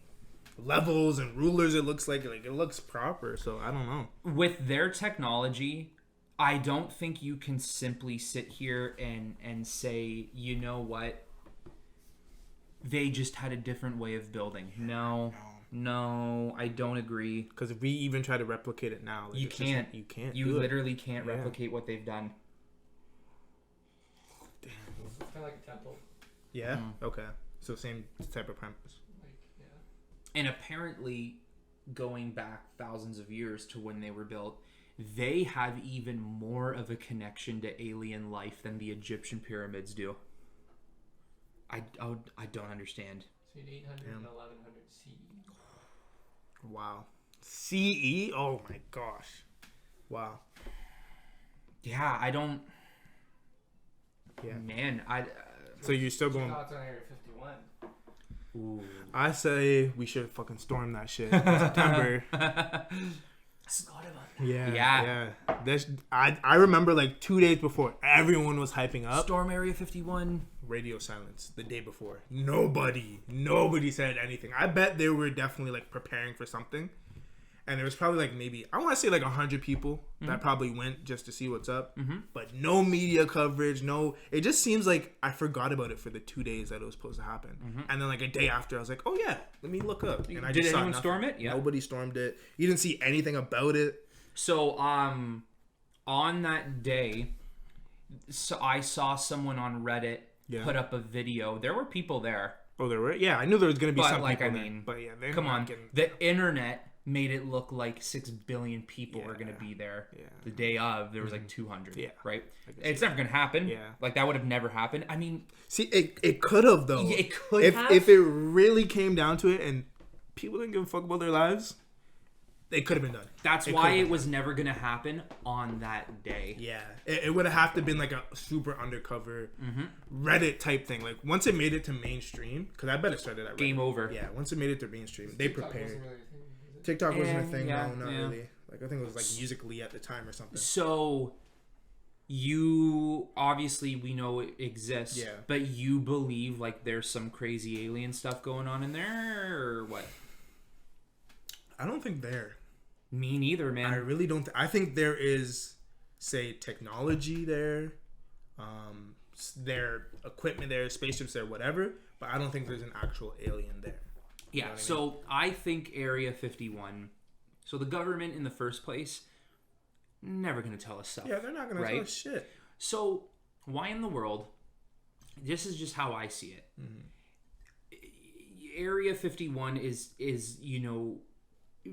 levels and rulers. It looks like it looks proper. So I don't know. With their technology, I don't think you can simply sit here and say, you know what? They just had a different way of building. No, I don't agree. Because if we even try to replicate it now, like, You it's just, can't. you can't. You do it. literally can't Yeah. replicate what they've done. Damn. It's kind of like a temple. Yeah. Mm. Okay. So same type of premise. Like, yeah. And apparently, going back thousands of years to when they were built, they have even more of a connection to alien life than the Egyptian pyramids do. I don't understand. So you need 800 Damn. and 1100 CE. Wow. CE? Oh my gosh. Wow. Yeah, I don't. Yeah. Man, So you're still going. Thoughts on Area 51? Ooh. I say we should fucking storm that shit in September. Forgot about that. Yeah. This, I remember like 2 days before, everyone was hyping up. Storm Area 51. Radio silence the day before. Nobody said anything. I bet they were definitely like preparing for something. And there was probably like maybe, I want to say like 100 people that probably went just to see what's up. But no media coverage, it just seems like I forgot about it for the 2 days that it was supposed to happen. And then like a day after, I was like, oh yeah, let me look up. And I Did just saw anyone nothing. storm it? Yeah. Nobody stormed it. You didn't see anything about it. So, on that day, so I saw someone on Reddit Yeah. put up a video. There were people there. Oh, there were? Yeah, I knew there was going to be But, some like, people I there. mean, But yeah, they're Come not on. getting- The internet made it look like 6 billion people were going to Yeah. be there. Yeah. The day of, there was like 200. Yeah. Right? I guess, It's never going to happen. Yeah. Like, that would have never happened. I mean, See, it could have though. Yeah, it could if, have. If it really came down to it, and people didn't give a fuck about their lives, it could have been done. that's It why could've it been was never going to happen on that day. Yeah, it would have to been like a super undercover Reddit type thing. Like once it made it to mainstream, because I bet it started at Reddit. Game over. Yeah, once it made it to mainstream, they TikTok prepared. wasn't really a thing, was it? TikTok wasn't a thing. Yeah, No, not yeah. really. Like I think it was like Musically at the time or something. So, you obviously we know it exists, Yeah. but you believe like there's some crazy alien stuff going on in there, or what? I don't think there. Me neither, I man. really don't. I think there is, say, technology there, their equipment there, spaceships there, whatever. But I don't think there's an actual alien there. Yeah. know what I So I think Area 51. So the government in the first place, never gonna tell us stuff. Yeah, they're not gonna tell Right. us shit. So why in the world? This is just how I see it. Area 51 is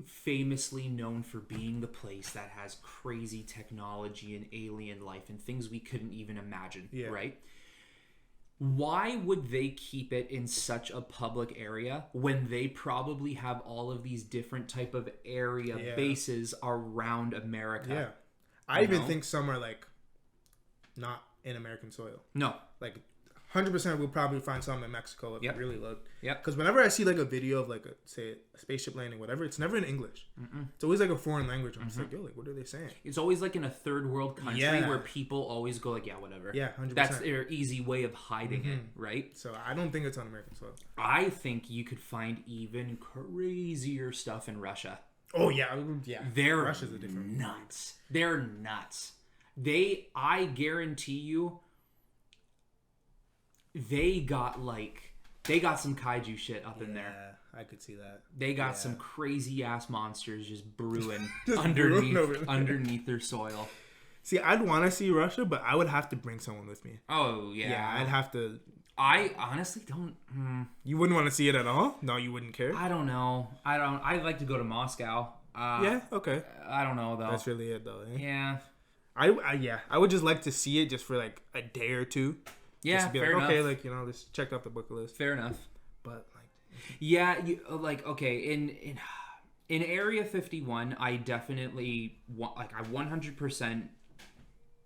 famously known for being the place that has crazy technology and alien life and things we couldn't even imagine, Yeah. right? Why would they keep it in such a public area when they probably have all of these different type of area bases around America? Yeah. I even think some are like not in American soil. No. Like 100% we'll probably find some in Mexico if we really look. Yeah. Because whenever I see like a video of like say a spaceship landing, whatever, it's never in English. It's always like a foreign language. I'm just like, yo, like what are they saying? It's always like in a third world country where people always go like, yeah, whatever. Yeah, 100%. That's their easy way of hiding it, right? So I don't think it's on American soil. I think you could find even crazier stuff in Russia. Oh yeah. They're Russia's a different nuts. They're nuts. I guarantee you, they got some kaiju shit up in there. I could see that. They got some crazy ass monsters just brewing Just underneath brewing over there. underneath their soil. See, I'd want to see Russia, but I would have to bring someone with me. Oh yeah. Yeah, I'd have to. I honestly don't. You wouldn't want to see it at all? No, you wouldn't care? I don't know. I'd like to go to Moscow. Yeah, okay. I don't know though. That's really it though. Eh? Yeah. I would just like to see it just for like a day or two. Yeah, Just to be fair like, enough. okay, like, you know, this checked off the bucket list. Fair enough. But like, Yeah, okay, in Area 51, I definitely want, like, I 100%.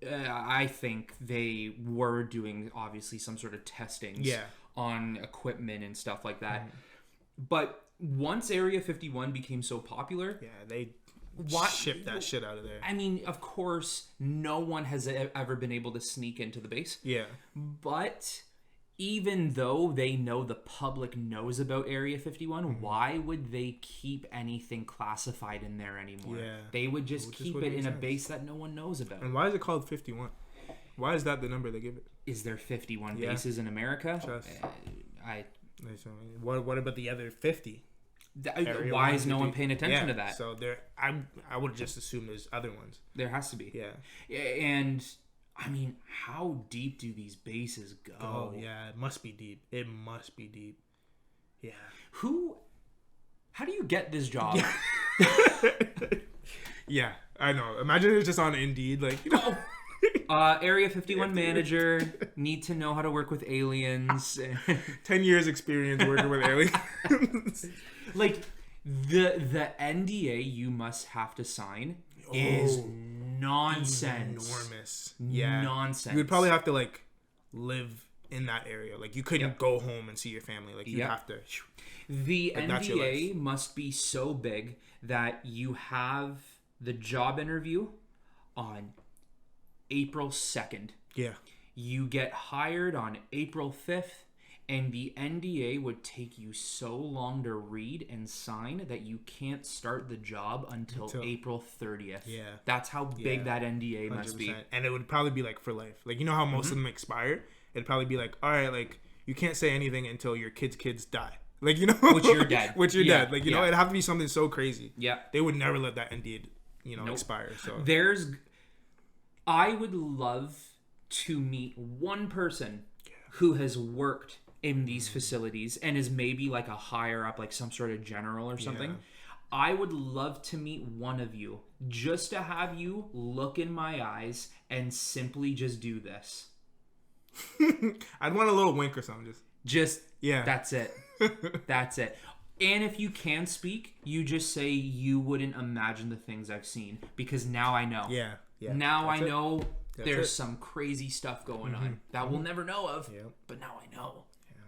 I think they were doing obviously some sort of testings on equipment and stuff like that. But once Area 51 became so popular, they shipped that shit out of there. I mean, of course, no one has ever been able to sneak into the base. Yeah. But even though they know the public knows about Area 51, why would they keep anything classified in there anymore? Yeah. They would just keep it in a base that no one knows about. And why is it called 51? Why is that the number they give it? Is there 51 bases in America? What about the other 50? Why is no one paying attention to that? So I would just assume there's other ones. There has to be. Yeah. And I mean, how deep do these bases go? Oh yeah, it must be deep. It must be deep. Yeah. How do you get this job? Yeah, I know. Imagine it's just on Indeed, like, you know. Area 51 manager, need to know how to work with aliens. 10 years experience working with aliens. Like, the NDA you must have to sign is nonsense. Enormous. Yeah. Nonsense. You would probably have to, like, live in that area. Like, you couldn't go home and see your family. Like, you'd have to. The like, that's your NDA life. must be so big that you have the job interview on April 2nd. Yeah. You get hired on April 5th, and the NDA would take you so long to read and sign that you can't start the job until April 30th. Yeah. That's how big that NDA 100%. must be. And it would probably be, like, for life. Like, you know how most of them expire? It'd probably be like, all right, like, you can't say anything until your kids die. Like, you know? Which you're dead. Which you're dead. Like, you know, it'd have to be something so crazy. Yeah. They would never let that NDA, expire. So I would love to meet one person who has worked in these facilities and is maybe like a higher up, like some sort of general or something. Yeah. I would love to meet one of you just to have you look in my eyes and simply just do this. I'd want a little wink or something. That's it. That's it. And if you can speak, you just say you wouldn't imagine the things I've seen, because now I know. Yeah. Now I That's know That's there's it. some crazy stuff going on that we'll never know of, but now I know. Yeah.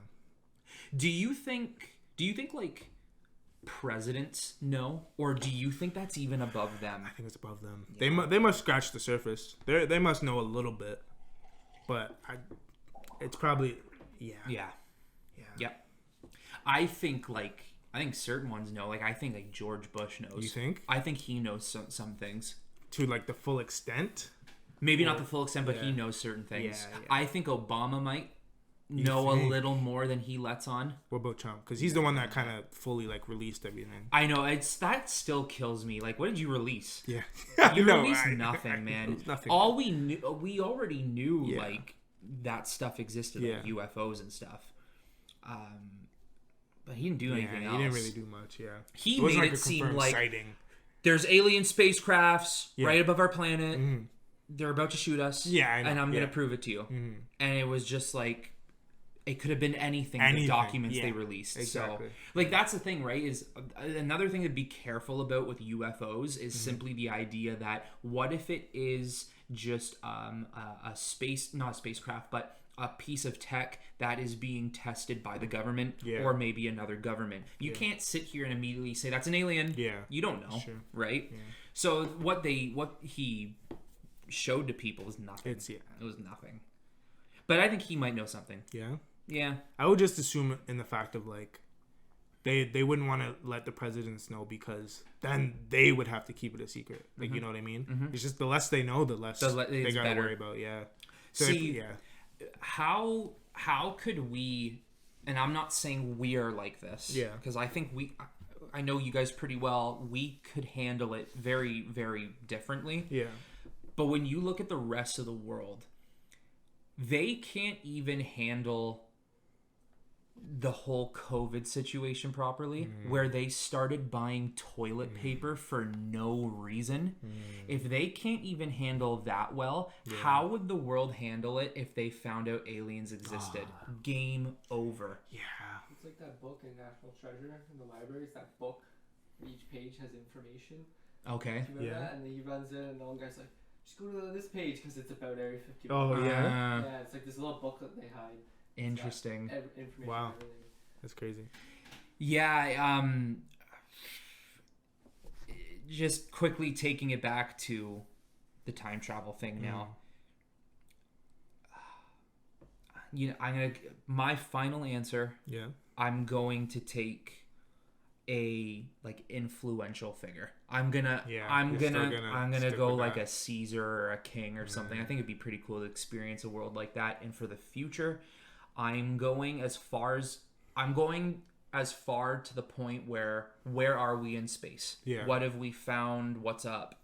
Do you think like presidents know, or do you think that's even above them? I think it's above them. Yeah. They must scratch the surface. They must know a little bit, but it's probably Yeah. I think certain ones know. Like, I think like George Bush knows. You think? I think he knows some things. To like the full extent? Maybe not the full extent, but he knows certain things. Yeah. I think Obama might know a little more than he lets on. What about Trump? Because he's the one that kind of fully like released everything. I know, that still kills me. Like, what did you release? Yeah. You released nothing, man. Nothing. All we already knew like that stuff existed, like UFOs and stuff. But he didn't do anything else. He didn't really do much. Yeah. He made like it seem like sighting. There's alien spacecrafts right above our planet. They're about to shoot us. Yeah, I know. And I'm gonna prove it to you. And it was just like, it could have been anything, the Anything, documents yeah. they released. Exactly. So, like, that's the thing, right? Is another thing to be careful about with UFOs is simply the idea that what if it is just a space, not a spacecraft, but a piece of tech that is being tested by the government or maybe another government. You can't sit here and immediately say that's an alien. Yeah. You don't know, Sure. right? Yeah. So what he showed to people was nothing. It was nothing. But I think he might know something. Yeah. Yeah. I would just assume in the fact of like they wouldn't want to let the presidents know because then they would have to keep it a secret. Like you know what I mean? It's just the less they know, the less they gotta worry about. Yeah. So see, how could we? And I'm not saying we are like this. Yeah. Because I think I know you guys pretty well. We could handle it very, very differently. Yeah. But when you look at the rest of the world, they can't even handle the whole COVID situation properly, where they started buying toilet paper for no reason. If they can't even handle that well, how would the world handle it if they found out aliens existed? Game over. Yeah. It's like that book in National Treasure in the library. It's that book where each page has information. Okay. Do you remember that? And then he runs in and the one guy's like, just go to this page because it's about Area 51. Oh, yeah? Yeah, it's like this little booklet they hide. Interesting. Information. Wow. That's crazy. Yeah, just quickly taking it back to the time travel thing now. My final answer. Yeah. I'm going to take a like influential figure. I'm gonna go like a Caesar or a king or something. I think it'd be pretty cool to experience a world like that. And for the future, I'm going as far to the point where are we in space? Yeah. What have we found? What's up?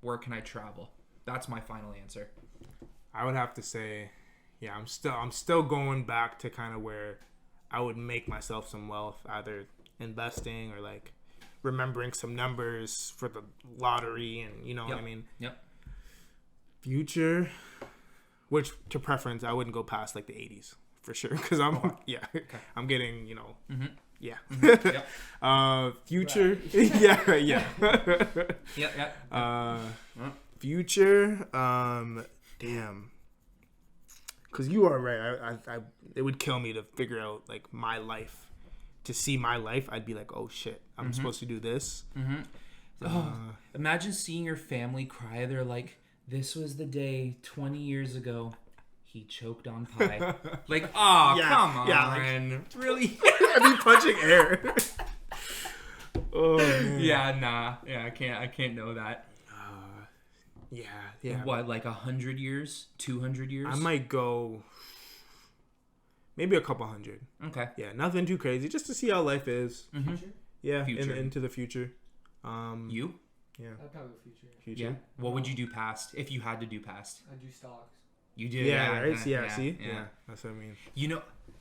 Where can I travel? That's my final answer. I would have to say, yeah, I'm still going back to kind of where I would make myself some wealth, either investing or like remembering some numbers for the lottery, and what I mean. Yep. Future, which to preference, I wouldn't go past like the 80s for sure, because I'm I'm getting future, future, damn. Because you are right. I it would kill me to figure out like my life. To see my life, I'd be like, oh shit, I'm supposed to do this. Imagine seeing your family cry. They're like, this was the day 20 years ago he choked on pie. Like, come on. Yeah, like, really? I'd be punching air. Oh, man. Yeah, nah. Yeah, I can't know that. Yeah. What, like 100 years? 200 years? I might go maybe a couple hundred. Okay. Yeah, nothing too crazy. Just to see how life is. Future? Yeah, into the future. You? Yeah. I'd probably go future. Yeah. What would you do past if you had to do past? I'd do stocks. You do? Yeah, right? See? Yeah, that's what I mean.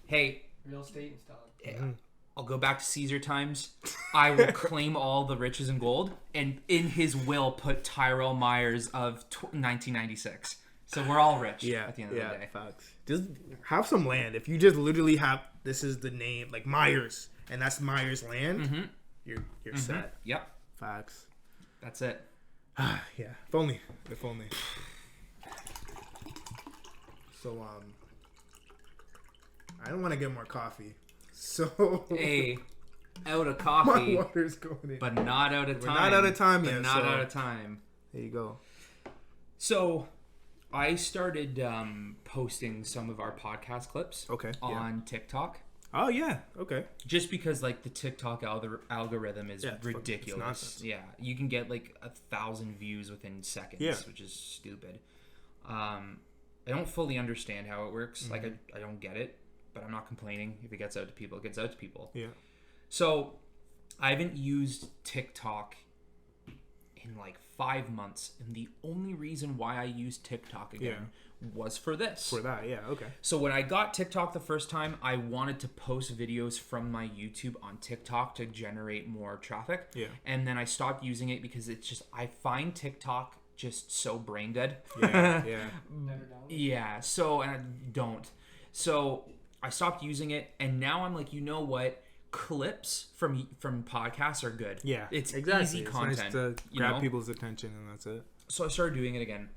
Hey. Real estate and stocks. Yeah. I'll go back to Caesar times. I will claim all the riches and gold, and in his will put Tyrell Myers of 1996. So we're all rich at the end of the day. Facts. Just have some land. If you just literally have, this is the name, like Myers, and that's Myers land, you're set. Yep. Facts. That's it. Yeah. If only. So, I don't want to get more coffee. So. Hey, out of coffee. My water's going in. But not out of time. We're not out of time yet. Not out of time. There you go. So, I started posting some of our podcast clips on TikTok. Oh, yeah. Okay. Just because, like, the TikTok algorithm is ridiculous. Yeah. You can get, like, 1,000 views within seconds, which is stupid. I don't fully understand how it works. Like, I don't get it, but I'm not complaining. If it gets out to people, it gets out to people. Yeah. So, I haven't used TikTok in, like, 5 months, and the only reason why I used TikTok again was for this. For that, yeah, okay. So when I got TikTok the first time, I wanted to post videos from my YouTube on TikTok to generate more traffic. Yeah. And then I stopped using it because it's just, I find TikTok just so brain dead. Yeah. Never know. Yeah, so, and I don't. So I stopped using it, and now I'm like, you know what? Clips from podcasts are good. Yeah, it's exactly. easy content. It's nice to grab people's attention, and that's it. So I started doing it again,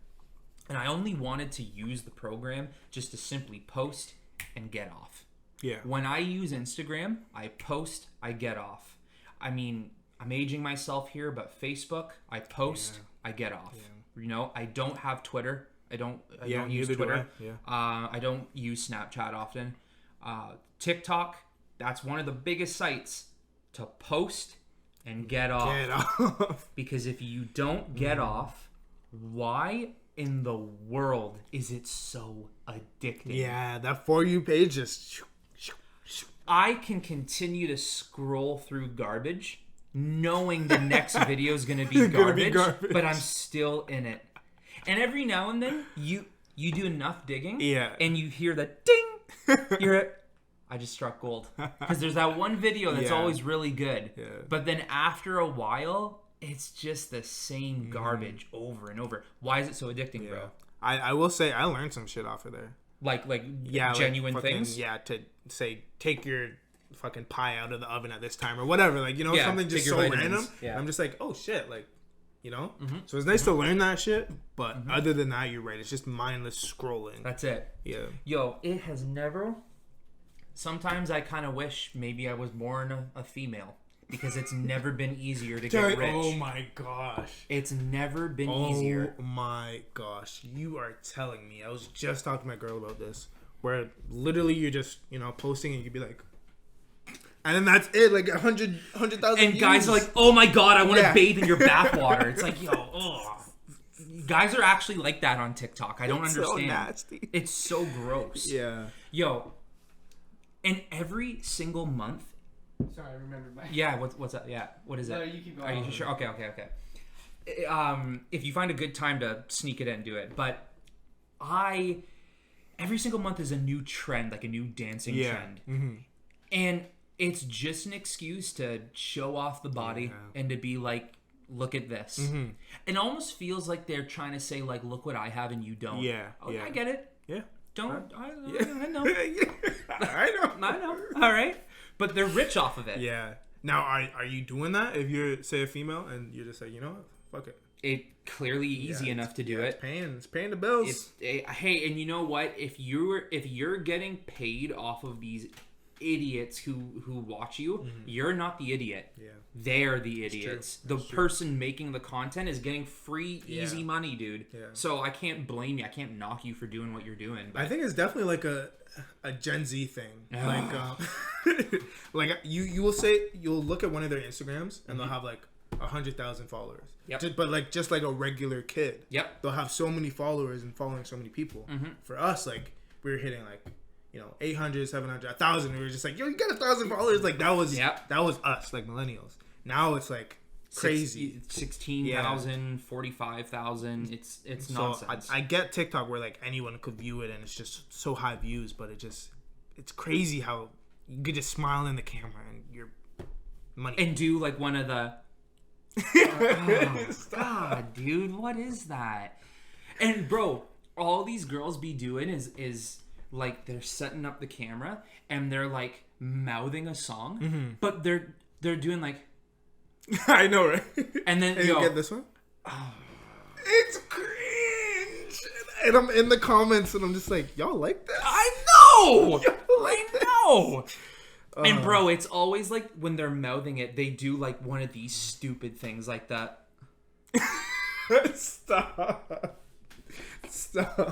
and I only wanted to use the program just to simply post and get off. Yeah. When I use Instagram, I post, I get off. I mean, I'm aging myself here, but Facebook, I post, I get off. Yeah. You know, I don't have Twitter. I don't use Twitter. Yeah. I don't use Snapchat often. TikTok, that's one of the biggest sites to post and get off. Get off. Because if you don't get off, why in the world is it so addicting? Yeah, that For You page just... I can continue to scroll through garbage knowing the next video is going to be garbage, but I'm still in it. And every now and then, you do enough digging, and you hear that ding. I just struck gold. Because there's that one video that's always really good. Yeah. But then after a while, it's just the same garbage over and over. Why is it so addicting, bro? I will say I learned some shit off of there. Like genuine like fucking, things? Yeah, to say, take your fucking pie out of the oven at this time or whatever. Like, you know, something just so random. Yeah. I'm just like, oh shit, like, you know? So it's nice to learn that shit, but other than that, you're right. It's just mindless scrolling. That's it. Yeah. Yo, it has never... Sometimes I kind of wish maybe I was born a female. Because it's never been easier to get rich. Oh my gosh. It's never been easier. Oh my gosh. You are telling me. I was just talking to my girl about this. Where literally you're just, you know, posting and you'd be like... And then that's it. Like 100,000 And views. guys are like, oh my god, I want to bathe in your bathwater. It's like, yo, oh. Guys are actually like that on TikTok. I don't understand. So nasty. It's so gross. Yeah. Yo. And every single month... Sorry, I remembered my... Yeah, what's up? Yeah, what is it? No, you keep going. Are you sure? Okay. If you find a good time to sneak it in, do it. But every single month is a new trend, like a new dancing trend. Mm-hmm. And it's just an excuse to show off the body and to be like, look at this. Mm-hmm. It almost feels like they're trying to say, like, look what I have and you don't. Yeah. I get it. Yeah. Don't. I know. I know. All right. But they're rich off of it. Yeah. Now, are you doing that if you're, say, a female and you're just like, you know what? Fuck it. It clearly easy enough to do it. It's paying the bills. Hey, and you know what? If you're getting paid off of these idiots who watch you, you're not the idiot. Yeah. They're the idiots. The person making the content is getting free, easy money, dude. Yeah. So I can't blame you. I can't knock you for doing what you're doing. But... I think it's definitely like a Gen Z thing. Like you will say, you'll look at one of their Instagrams and they'll have like 100,000 followers. Yep. Just like a regular kid. Yep. They'll have so many followers and following so many people. Mm-hmm. For us, like, we were hitting like, you know, 800, 700, 1,000. We were just like, yo, you got 1,000 followers. Like, that was us, like millennials. Now it's like crazy. 16,000, 45,000. It's nonsense. I get TikTok where like anyone could view it and it's just so high views, but it's crazy how you could just smile in the camera and your money. And do like one of the... oh, God, dude, what is that? And bro, all these girls be doing is like they're setting up the camera and they're like mouthing a song, but they're doing like... I know, right? And then you get this one? Oh. It's cringe. And I'm in the comments and I'm just like, y'all like this? I know. I know. And bro, it's always like when they're mouthing it, they do like one of these stupid things like that. Stop.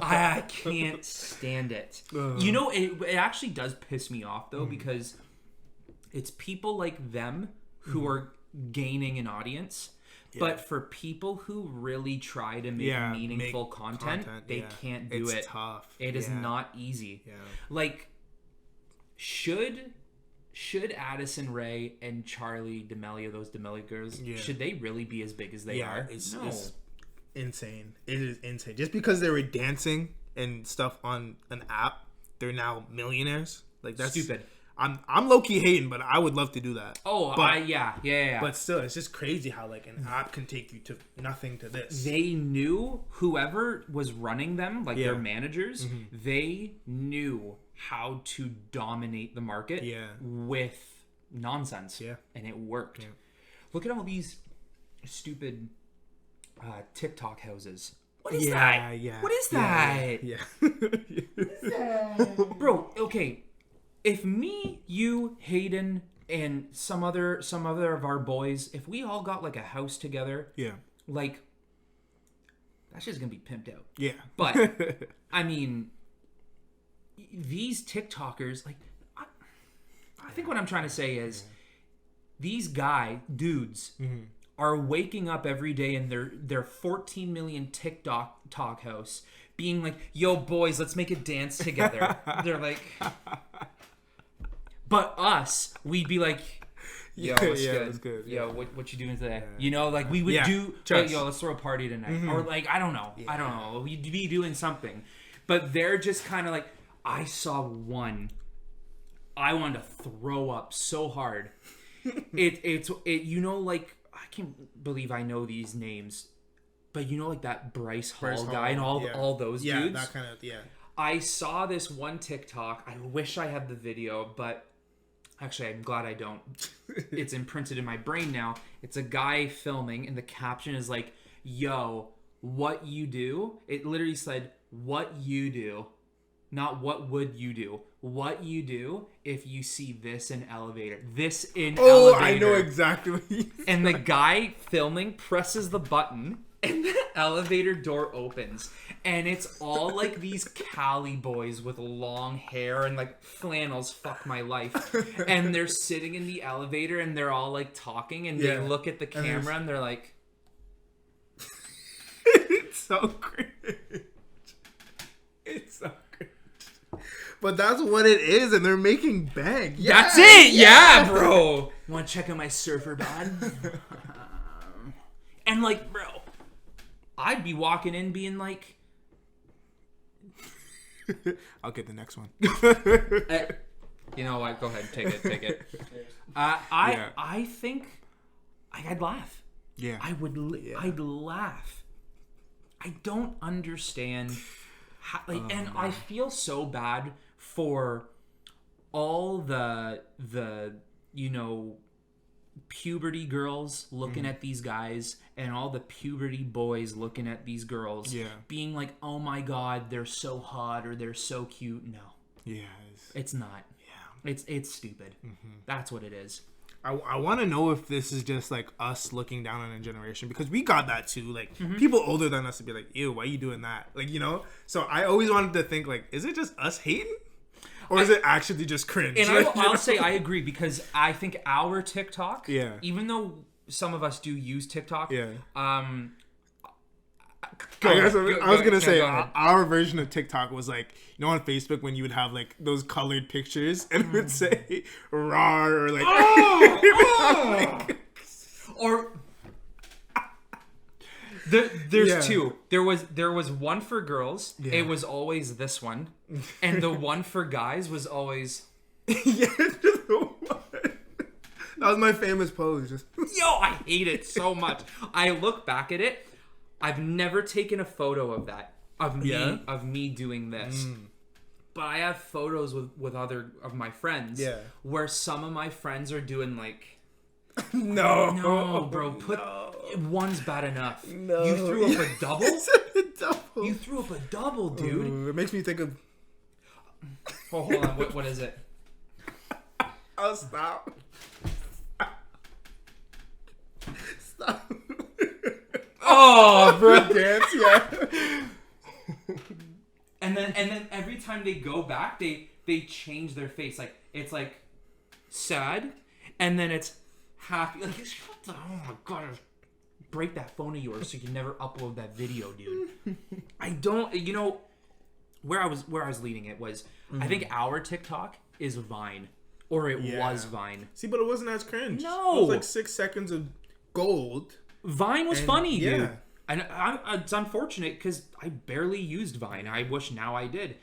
I can't stand it. You know, it actually does piss me off though, because it's people like them who are gaining an audience. Yeah. But for people who really try to make meaningful content, they can't do it. It's tough. It is not easy. Yeah. Like, should Addison Rae and Charlie D'Amelio, those D'Amelio girls, should they really be as big as they are? It's insane. It is insane. Just because they were dancing and stuff on an app, they're now millionaires. Like, that's stupid. I'm low key hating, but I would love to do that. Oh, but, yeah. But still, it's just crazy how like an app can take you to nothing to this. They knew whoever was running them, like their managers, Mm-hmm. they knew how to dominate the market with nonsense. Yeah. And it worked. Yeah. Look at all these stupid TikTok houses. What is that? Yeah. What is that? Yeah. Bro, okay. If me, you, Hayden, and some other of our boys, if we all got like a house together, like that shit's gonna be pimped out. Yeah. But I mean, these TikTokers, like, I think what I'm trying to say is these dudes are waking up every day in their 14 million TikTok house being like, yo boys, let's make a dance together. They're like, but us, we'd be like, yo, what's good? It's good. Yo, what you doing today? You know, like we would do, like, yo, let's throw a party tonight. Or like, I don't know. We'd be doing something. But they're just kind of like, I saw one. I wanted to throw up so hard. It you know, like, I can't believe I know these names, but you know, like that Bryce Hall guy and all those dudes. Yeah, that kind of I saw this one TikTok. I wish I had the video, but actually, I'm glad I don't. It's imprinted in my brain now. It's a guy filming, and the caption is like, "Yo, what you do?" It literally said, "What you do." Not what would you do. What you do if you see this in elevator. This in elevator. I know exactly what you And the guy filming presses the button and the elevator door opens. And it's all like these Cali boys with long hair and like flannels, fuck my life. And they're sitting in the elevator and they're all like talking and they look at the camera and they're like... It's so cringe. It's so cringe. But that's what it is, and they're making bank. Yeah, that's it! Yeah, bro! Want to check out my surfer bod? And like, bro, I'd be walking in being like... I'll get the next one. You know what? Go ahead. Take it. I think I'd laugh. Yeah. I would. I'd laugh. I don't understand how, like, and I feel so bad for all the you know, puberty girls looking at these guys and all the puberty boys looking at these girls being like, oh my god, they're so hot or they're so cute. No. Yeah. It's not. Yeah. It's stupid. That's what it is. I want to know if this is just like us looking down on a generation, because we got that too. Like people older than us would be like, ew, why are you doing that? Like, you know? So I always wanted to think like, is it just us hating? Or is it actually just cringe? And like, I'll say I agree, because I think our TikTok, even though some of us do use TikTok, I was gonna say our version of TikTok was like, you know, on Facebook when you would have like those colored pictures and it would say "rar" or like, or there's two. There was one for girls. Yeah. It was always this one, and the one for guys was always That was my famous pose. Just yo, I hate it so much. I look back at it. I've never taken a photo of that of me doing this, but I have photos with other of my friends. Yeah, where some of my friends are doing like, no, bro, one's bad enough. No, you threw up a double. You threw up a double, dude. Ooh, it makes me think of. Oh, hold on. What is it? I'll stop. Stop. Oh, bro, dance, And then every time they go back, they change their face. Like, it's like sad, and then it's happy. Like, oh my god, break that phone of yours so you can never upload that video, dude. I don't. You know, where I was leading it was, I think our TikTok is Vine, or it was Vine. See, but it wasn't as cringe. No, it was like 6 seconds of gold. Vine was funny, dude. And it's unfortunate because I barely used Vine. I wish now I did.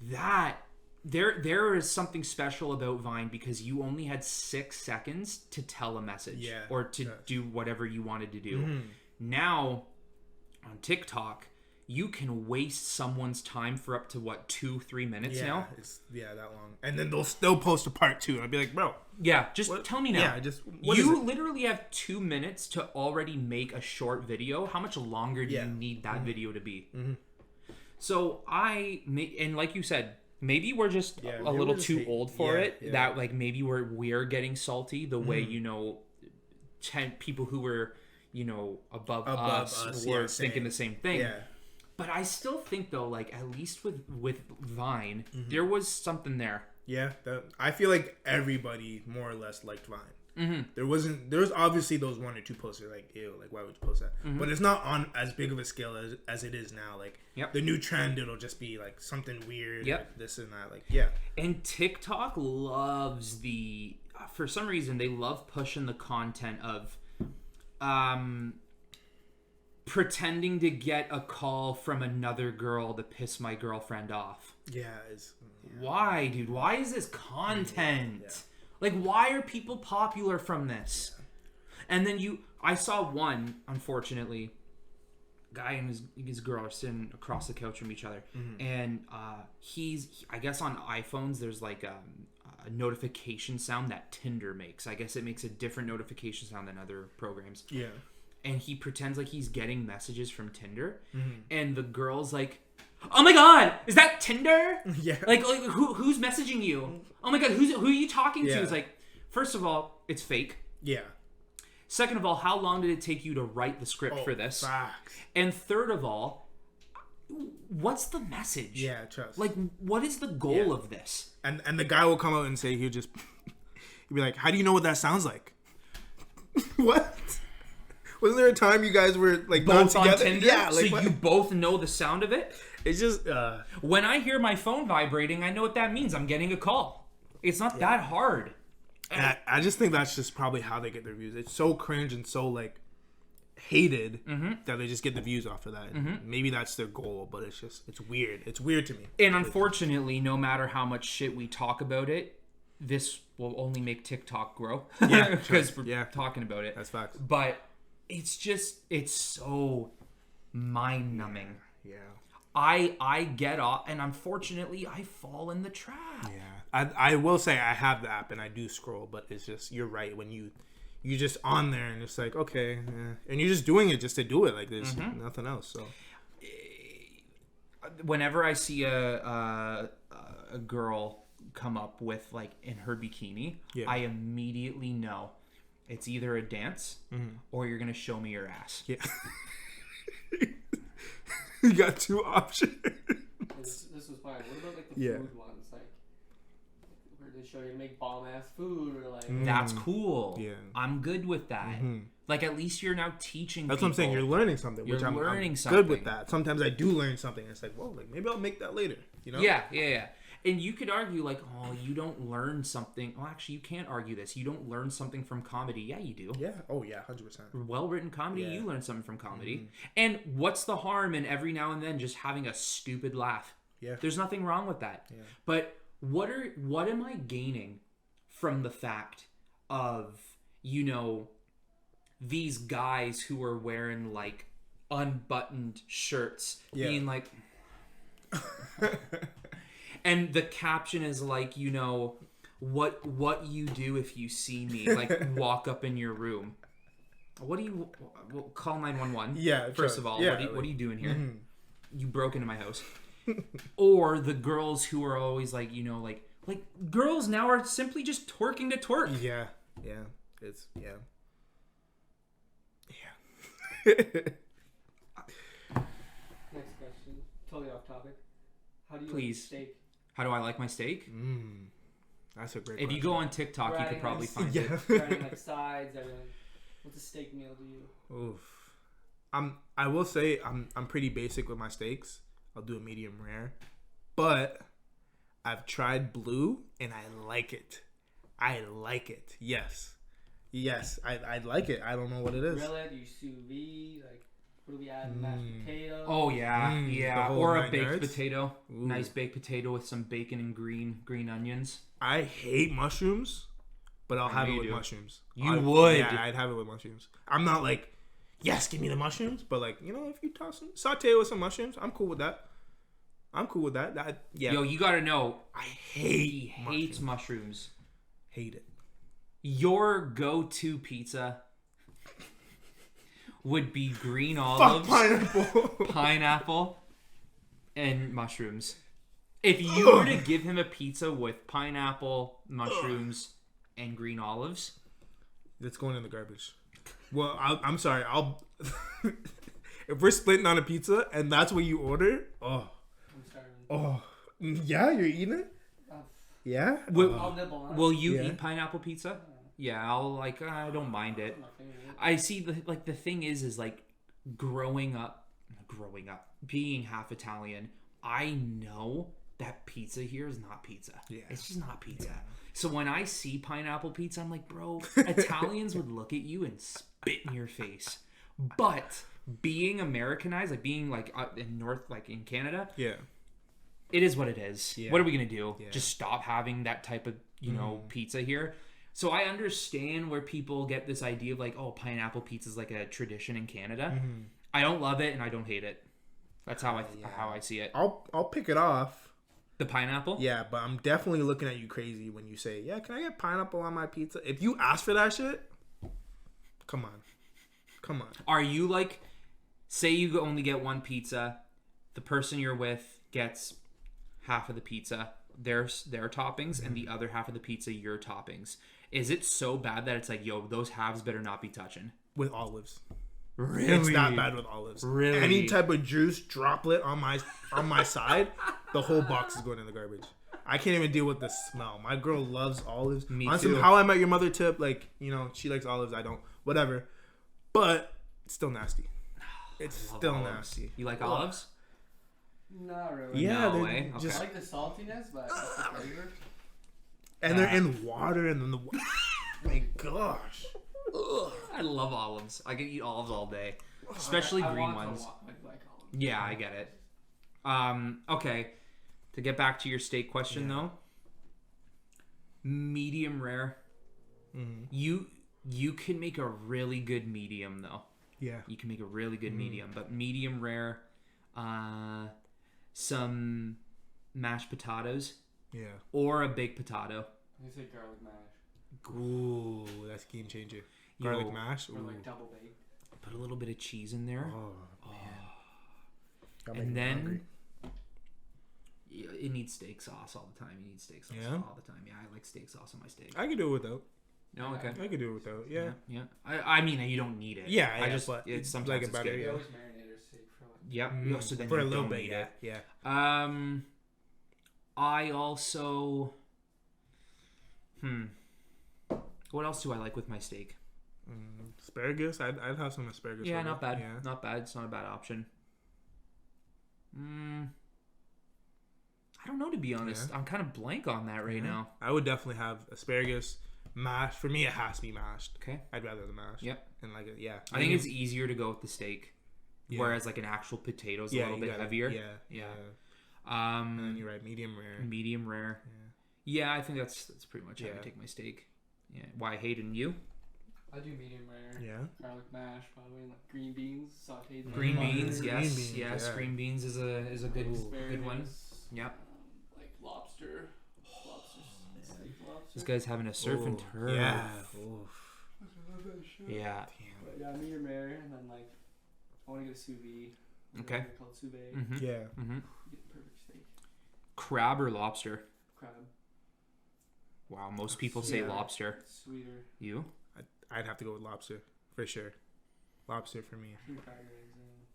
That there is something special about Vine because you only had 6 seconds to tell a message or to do whatever you wanted to do. Mm-hmm. Now on TikTok, you can waste someone's time for up to 2-3 minutes now. It's that long, and then they'll still post a part 2. And I'll be like, bro, just tell me now. Yeah, just you literally have 2 minutes to already make a short video. How much longer do you need that video to be? Mm-hmm. So and like you said, maybe we're just a little too old for it. Yeah. That like maybe we're getting salty the way 10 people who were above us were thinking the same thing. Yeah. But I still think though, like at least with Vine, there was something there. Yeah, I feel like everybody more or less liked Vine. There was obviously those 1 or 2 posts that are like, ew, like why would you post that? But it's not on as big of a scale as it is now. Like the new trend, it'll just be like something weird, like this and that. Like And TikTok loves for some reason they love pushing the content of pretending to get a call from another girl to piss my girlfriend off. Why, dude? Why is this content? Like, why are people popular from this? And then I saw one, unfortunately, guy and his girl are sitting across the couch from each other, and I guess on iPhones there's like a notification sound that Tinder makes. I guess it makes a different notification sound than other programs. Yeah. And he pretends like he's getting messages from Tinder, and the girl's like, "Oh my god, is that Tinder? Yeah. Like who's messaging you? Oh my god, who are you talking to?" It's like, first of all, it's fake. Yeah. Second of all, how long did it take you to write the script for this? Facts. And third of all, what's the message? Yeah, trust. Like, what is the goal of this? And the guy will come out and say he'll be like, "How do you know what that sounds like?" What? Wasn't there a time you guys were like both not together? On Tinder? Yeah, like, so you both know the sound of it? It's just when I hear my phone vibrating, I know what that means. I'm getting a call. It's not that hard. I just think that's just probably how they get their views. It's so cringe and so like hated that they just get the views off of that. And maybe that's their goal, but it's weird. It's weird to me. And unfortunately, no matter how much shit we talk about it, this will only make TikTok grow. Yeah, because we're talking about it. That's facts. But it's so mind numbing. Yeah. I get off, and unfortunately, I fall in the trap. Yeah, I will say I have the app and I do scroll, but it's just, you're right, when you just on there and it's like, okay, and you're just doing it just to do it, like there's nothing else. So whenever I see a girl come up with like in her bikini, I immediately know it's either a dance or you're gonna show me your ass. Yeah. You got 2 options. This was fine. What about like the food ones, like where they show you make bomb ass food, or like that's cool. Yeah, I'm good with that. Like at least you're now teaching. That's people. what I'm saying. You're learning something. You're which I'm something. Good with that. Sometimes I do learn something. It's like, whoa, like maybe I'll make that later. You know? Yeah. And you could argue like, oh, you don't learn something. Well, actually, you can't argue this. You don't learn something from comedy. Yeah, you do. Yeah. Oh, yeah. 100%. Well-written comedy, you learn something from comedy. And what's the harm in every now and then just having a stupid laugh? Yeah. There's nothing wrong with that. Yeah. But what am I gaining from the fact of, these guys who are wearing like unbuttoned shirts being like... And the caption is like, what you do if you see me, like walk up in your room. What do you call 911? Yeah. First of all, what are you doing here? You broke into my house. Or the girls who are always like, like girls now are simply just twerking to twerk. Yeah. It's Next question, totally off topic. How do you like steak? How do I like my steak? That's a great question. If you go on TikTok, you could probably find it. Adding like sides, everything. What's a steak meal to you? Oof. I will say I'm pretty basic with my steaks. I'll do a medium rare. But I've tried blue and I like it. Yes. I like it. I don't know what it is. Grill it, you sous vide, like What do we add? Mashed potato. Oh yeah, the yeah, whole or a 9 baked yards? potato. Ooh. Nice baked potato with some bacon and green onions. I hate mushrooms, but I'll I have know it you with do. mushrooms. You would. Yeah, I'd have it with mushrooms. I'm not like, yes, give me the mushrooms, but like, you know, if you toss them, saute it with some mushrooms, I'm cool with that. Yeah. Yo, you gotta know, I he hate hates mushrooms. Hate it. Your go-to pizza would be green Fuck olives, pineapple. pineapple, and mushrooms. If you were to give him a pizza with pineapple, mushrooms, and green olives, That's going in the garbage. Well, I'm sorry. If we're splitting on a pizza and that's what you order, I'm starving. yeah, you're eating it. Yeah. I'll nibble on it. will you Yeah. eat pineapple pizza? Yeah, I don't mind it. My favorite. I see the thing is like growing up, being half Italian, I know that pizza here is not pizza. Yeah. It's just not pizza. So when I see pineapple pizza, I'm like, bro, Italians would look at you and spit in your face. But being Americanized, like being like in Canada, Yeah. it is what it is. Yeah. What are we gonna do? Yeah. Just stop having that type of pizza here. So I understand where people get this idea of like, oh, pineapple pizza is like a tradition in Canada. I don't love it and I don't hate it. That's how I see it. I'll pick it off. The pineapple. Yeah, but I'm definitely looking at you crazy when you say, "Yeah, can I get pineapple on my pizza?" If you ask for that shit, come on. Are you like, say you only get one pizza, the person you're with gets half of the pizza, their toppings, and the other half of the pizza your toppings. Is it so bad that it's like, yo, those halves better not be touching? With olives. Really? It's that bad with olives. Really? Any type of juice droplet on my side, the whole box is going in the garbage. I can't even deal with the smell. My girl loves olives. Me on too. some How I Met Your Mother tip, like, you know, she likes olives, I don't. Whatever. But it's still nasty. It's Love still olives. nasty. You like olives? Not really. Yeah, No they're way. I just like the saltiness, but it's the flavor. and they're in water and then the my gosh. I love olives. I could eat olives all day, especially I green want to ones. like olives. Yeah, I get it. Okay. To get back to your steak question though, medium rare. You can make a really good medium though. Yeah. You can make a really good medium, but medium rare, some mashed potatoes Yeah. or a baked potato. You say garlic mash Ooh, that's game changer. Yo, Garlic mash. Ooh. or like double baked. Put a little bit of cheese in there. Oh, man. And then it needs steak sauce all the time. You need steak sauce Yeah? all the time. Yeah, I like steak sauce on my steak. I could do it without. No, okay. I could do it without. Yeah. Yeah. I mean, you don't need it. Yeah, I just but it's sometimes like it it's better, good. We yeah. always marinate our steak for like. Yep. So then for you a little don't bit, need yeah. it. Yeah. I also. What else do I like with my steak? Asparagus. I'd have some asparagus. Yeah, with not it. bad. Yeah. Not bad. It's not a bad option. I don't know, to be honest. Yeah. I'm kind of blank on that right now. I would definitely have asparagus, mashed. For me, it has to be mashed. Okay. I'd rather the mashed. Yep. And like, yeah. I think it's easier to go with the steak, Yeah. whereas like an actual potato is a yeah, little you bit gotta- heavier. Yeah. Yeah. And then you're right, medium rare. Medium rare. Yeah, I think that's pretty much how I Yeah. take my steak. Yeah. Why Hayden, you? I do medium rare. Yeah. Garlic mash, probably like green beans, sauteed. in Green butter, beans, Green yes, beans, yes. yeah. Green beans is a good one. asparagus, Yep. Like lobster, steak lobster. This guy's having a surf and turf. Yeah. I love that shit. Yeah. But yeah, medium rare, and then like I want to get a sous vide. Okay. They're called sous vide. Mm-hmm. Yeah. Mm-hmm. Get the perfect steak. Crab or lobster? Crab. Wow, most people say Yeah. lobster. Sweeter. You? I'd have to go with lobster for sure. Lobster for me. Three fried eggs in.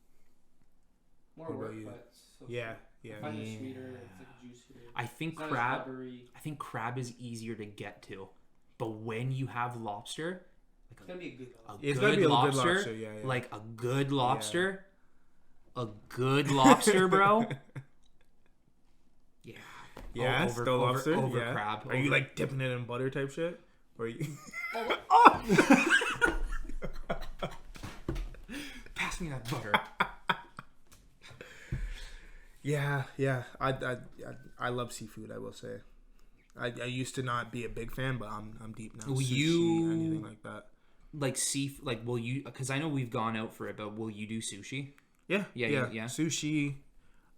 More What about work, you? but so Yeah. I Yeah. find it Yeah. sweeter. It's like juicier. I think It's not as crab. rubbery. I think crab is easier to get to, but when you have lobster, It's gonna be a good a one. It's good gotta be a lobster, good lobster. Yeah. like a good lobster, a good lobster, bro. Yeah. Yeah. over- still over- lobster. over yeah. crab, Are you over- like dipping it in butter type shit? Or are you? Pass pass me that butter. Yeah. I love seafood. I will say. I used to not be a big fan, but I'm deep now. Will Sushi, you- anything like that? Like will you? Because I know we've gone out for it, but will you do sushi? Yeah. Yeah. Sushi.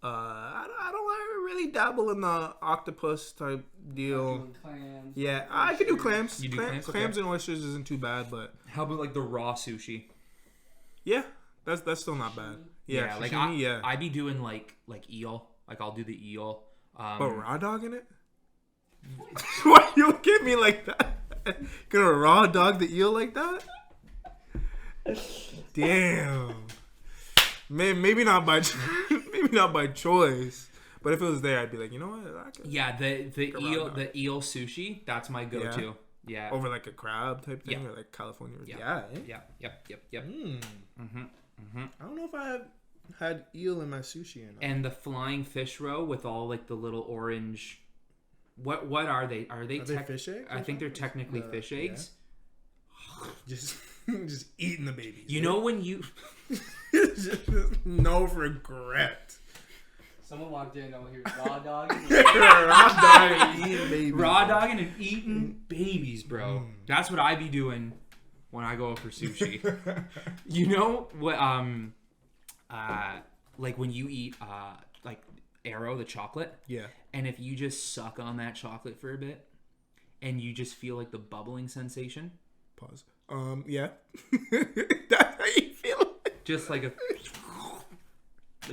I don't really dabble in the octopus type deal. Doing clams, Yeah, I could do clams. You do clams? Okay. Clams and oysters isn't too bad, but How about like the raw sushi? yeah, that's still not bad. Yeah, like sashimi, I be doing like eel. Like I'll do the eel. But raw dog in it? Why you look at me like that? Gonna raw dog the eel like that? Damn. Maybe not by choice. But if it was there, I'd be like, you know what? I could Yeah, the raw eel dog. the eel sushi. That's my go-to. Yeah. over like a crab type thing Yeah. or like California. Yeah. Yeah. Yep. I don't know if I have had eel in my sushi or not. And the flying fish roe with all like the little orange. What are they? Are they fish eggs? I think they're technically fish eggs. Just eating the babies. You know when you Just no regret. Someone walked in over here, raw dog. Raw dog and eating babies. raw dogging and eating babies, bro. That's what I be doing when I go out for sushi. You know what? Like when you eat like Aero, the chocolate. Yeah. And if you just suck on that chocolate for a bit, and you just feel like the bubbling sensation, Pause. Yeah. That's how you feel. just like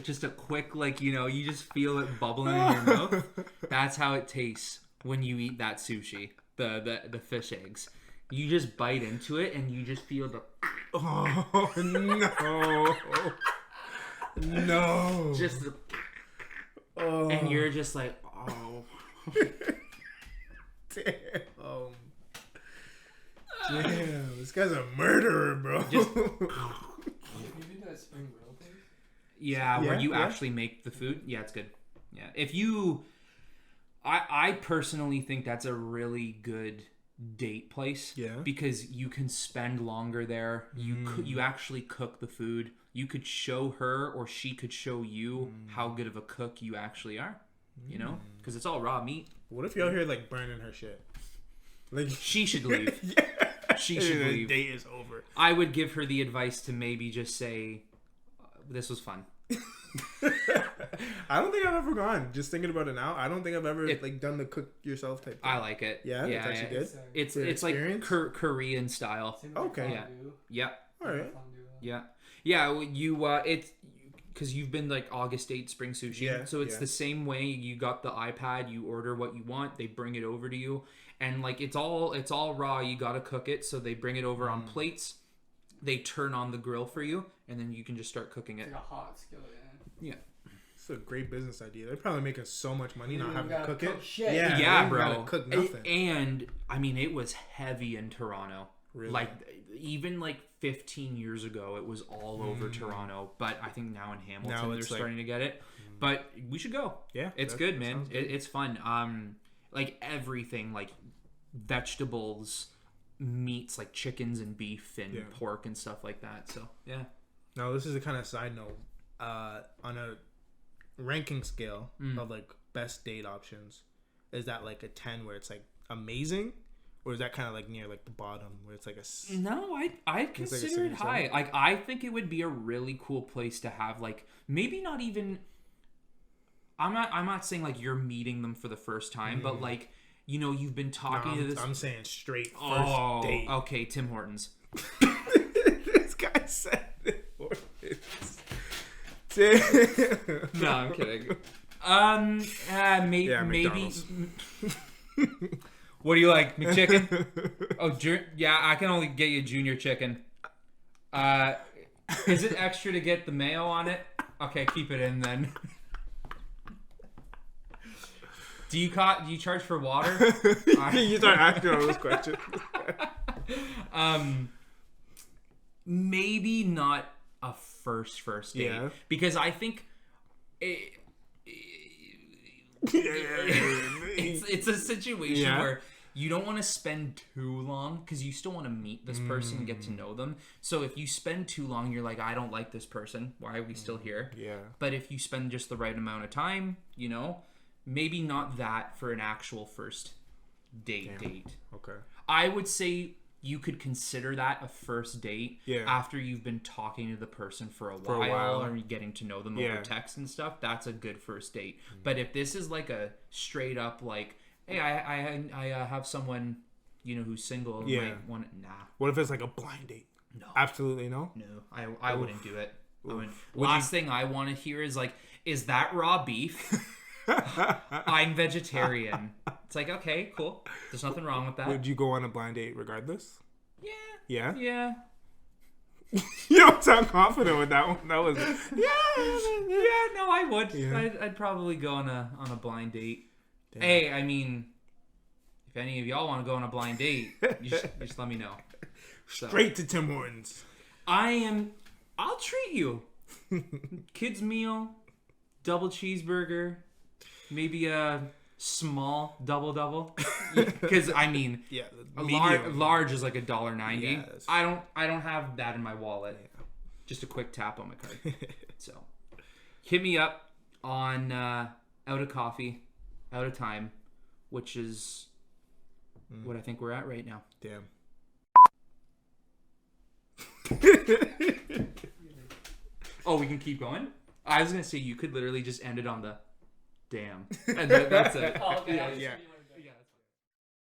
just a quick, like, you know, you just feel it bubbling in your mouth. That's how it tastes when you eat that sushi, the fish eggs. You just bite into it and you just feel the Oh no. No. just the, Oh. and you're just like, oh. Damn. Damn. This guy's a murderer, bro. Just- You do that spring grill thing? Yeah, where you yeah. actually make the food. Yeah, it's good. Yeah. If you I personally think that's a really good date place. Yeah. Because you can spend longer there. You actually cook the food. You could show her or she could show you how good of a cook you actually are. You know? Because it's all raw meat. What if y'all here like burning her shit? Like She should leave. yeah. She should The leave. date is over. I would give her the advice to maybe just say, this was fun. I don't think I've ever gone. Just thinking about it now, I don't think I've ever like done the cook yourself type thing. I like it. Yeah, it's actually good. It's For it's like experience? Korean style. Same with Okay. fondue. Yeah. All right. Fondue. Yeah. You it's because you've been like August 8 spring sushi. Yeah, So it's yeah. the same way. You got the iPad. You order what you want. They bring it over to you, and like it's all raw. You gotta cook it. So they bring it over on plates. They turn on the grill for you, and then you can just start cooking It's it. like a hot skillet. Yeah. It's a great business idea. They're probably making so much money You not don't having to gotta cook cook it. shit. Yeah, Yeah, they bro. gotta cook nothing. And I mean, it was heavy in Toronto. Really? Like even like 15 years ago, it was all over Toronto. But I think now in Hamilton, Now they're it's like- starting to get it. But we should go. Yeah, It's that- good, that man. sounds good. It's fun. Like everything, like vegetables, meats, like chickens and beef and Yeah. pork and stuff like that. So yeah. Now this is a kind of side note. On a ranking scale of like best date options, is that like a 10 where it's like amazing, or is that kind of like near like the bottom where it's like a No, I'd consider it 6 or high. 7? Like I think it would be a really cool place to have, like, maybe not even I'm not saying like you're meeting them for the first time, but like, you know, you've been talking to this I'm saying straight first date. okay, Tim Hortons. This guy said it. Damn. No, I'm kidding. Maybe Yeah, maybe McDonald's. What do you like? McChicken? Oh, yeah, I can only get you junior chicken. Is it extra to get the mayo on it? Okay, keep it in then. Do you charge for water? You start asking all those questions. Maybe not a first date. Yeah. Because I think it's a situation Yeah. where you don't want to spend too long because you still want to meet this person and get to know them. So if you spend too long, you're like, I don't like this person. Why are we still here? Yeah. But if you spend just the right amount of time, you know, maybe not that for an actual first date. Okay. I would say you could consider that a first date Yeah. after you've been talking to the person for a while or getting to know them over text and stuff. That's a good first date. But if this is like a straight up like, hey, I have someone, you know, who's single. And might want nah. What if it's like a blind date? No. Absolutely no. No, I wouldn't do it. Last thing I want to hear is like, is that raw beef? I'm vegetarian. It's like, okay, cool. There's nothing wrong with that. Would you go on a blind date regardless? Yeah. Yeah? Yeah. You don't sound confident with that one. That was... Yeah, no, I would. Yeah. I'd probably go on a blind date. Damn. Hey, I mean, if any of y'all want to go on a blind date, you just let me know. So, Straight to Tim Hortons. I'll treat you. Kids meal, double cheeseburger, maybe a small double. Because I mean, Yeah, a medium. large is like $1.90. Yeah, I don't have that in my wallet. Yeah. Just a quick tap on my card. So, hit me up on out of coffee, out of time, which is what I think we're at right now. Damn. Oh, we can keep going? I was gonna say you could literally just end it on the damn, and that's it. Oh, okay. Yeah.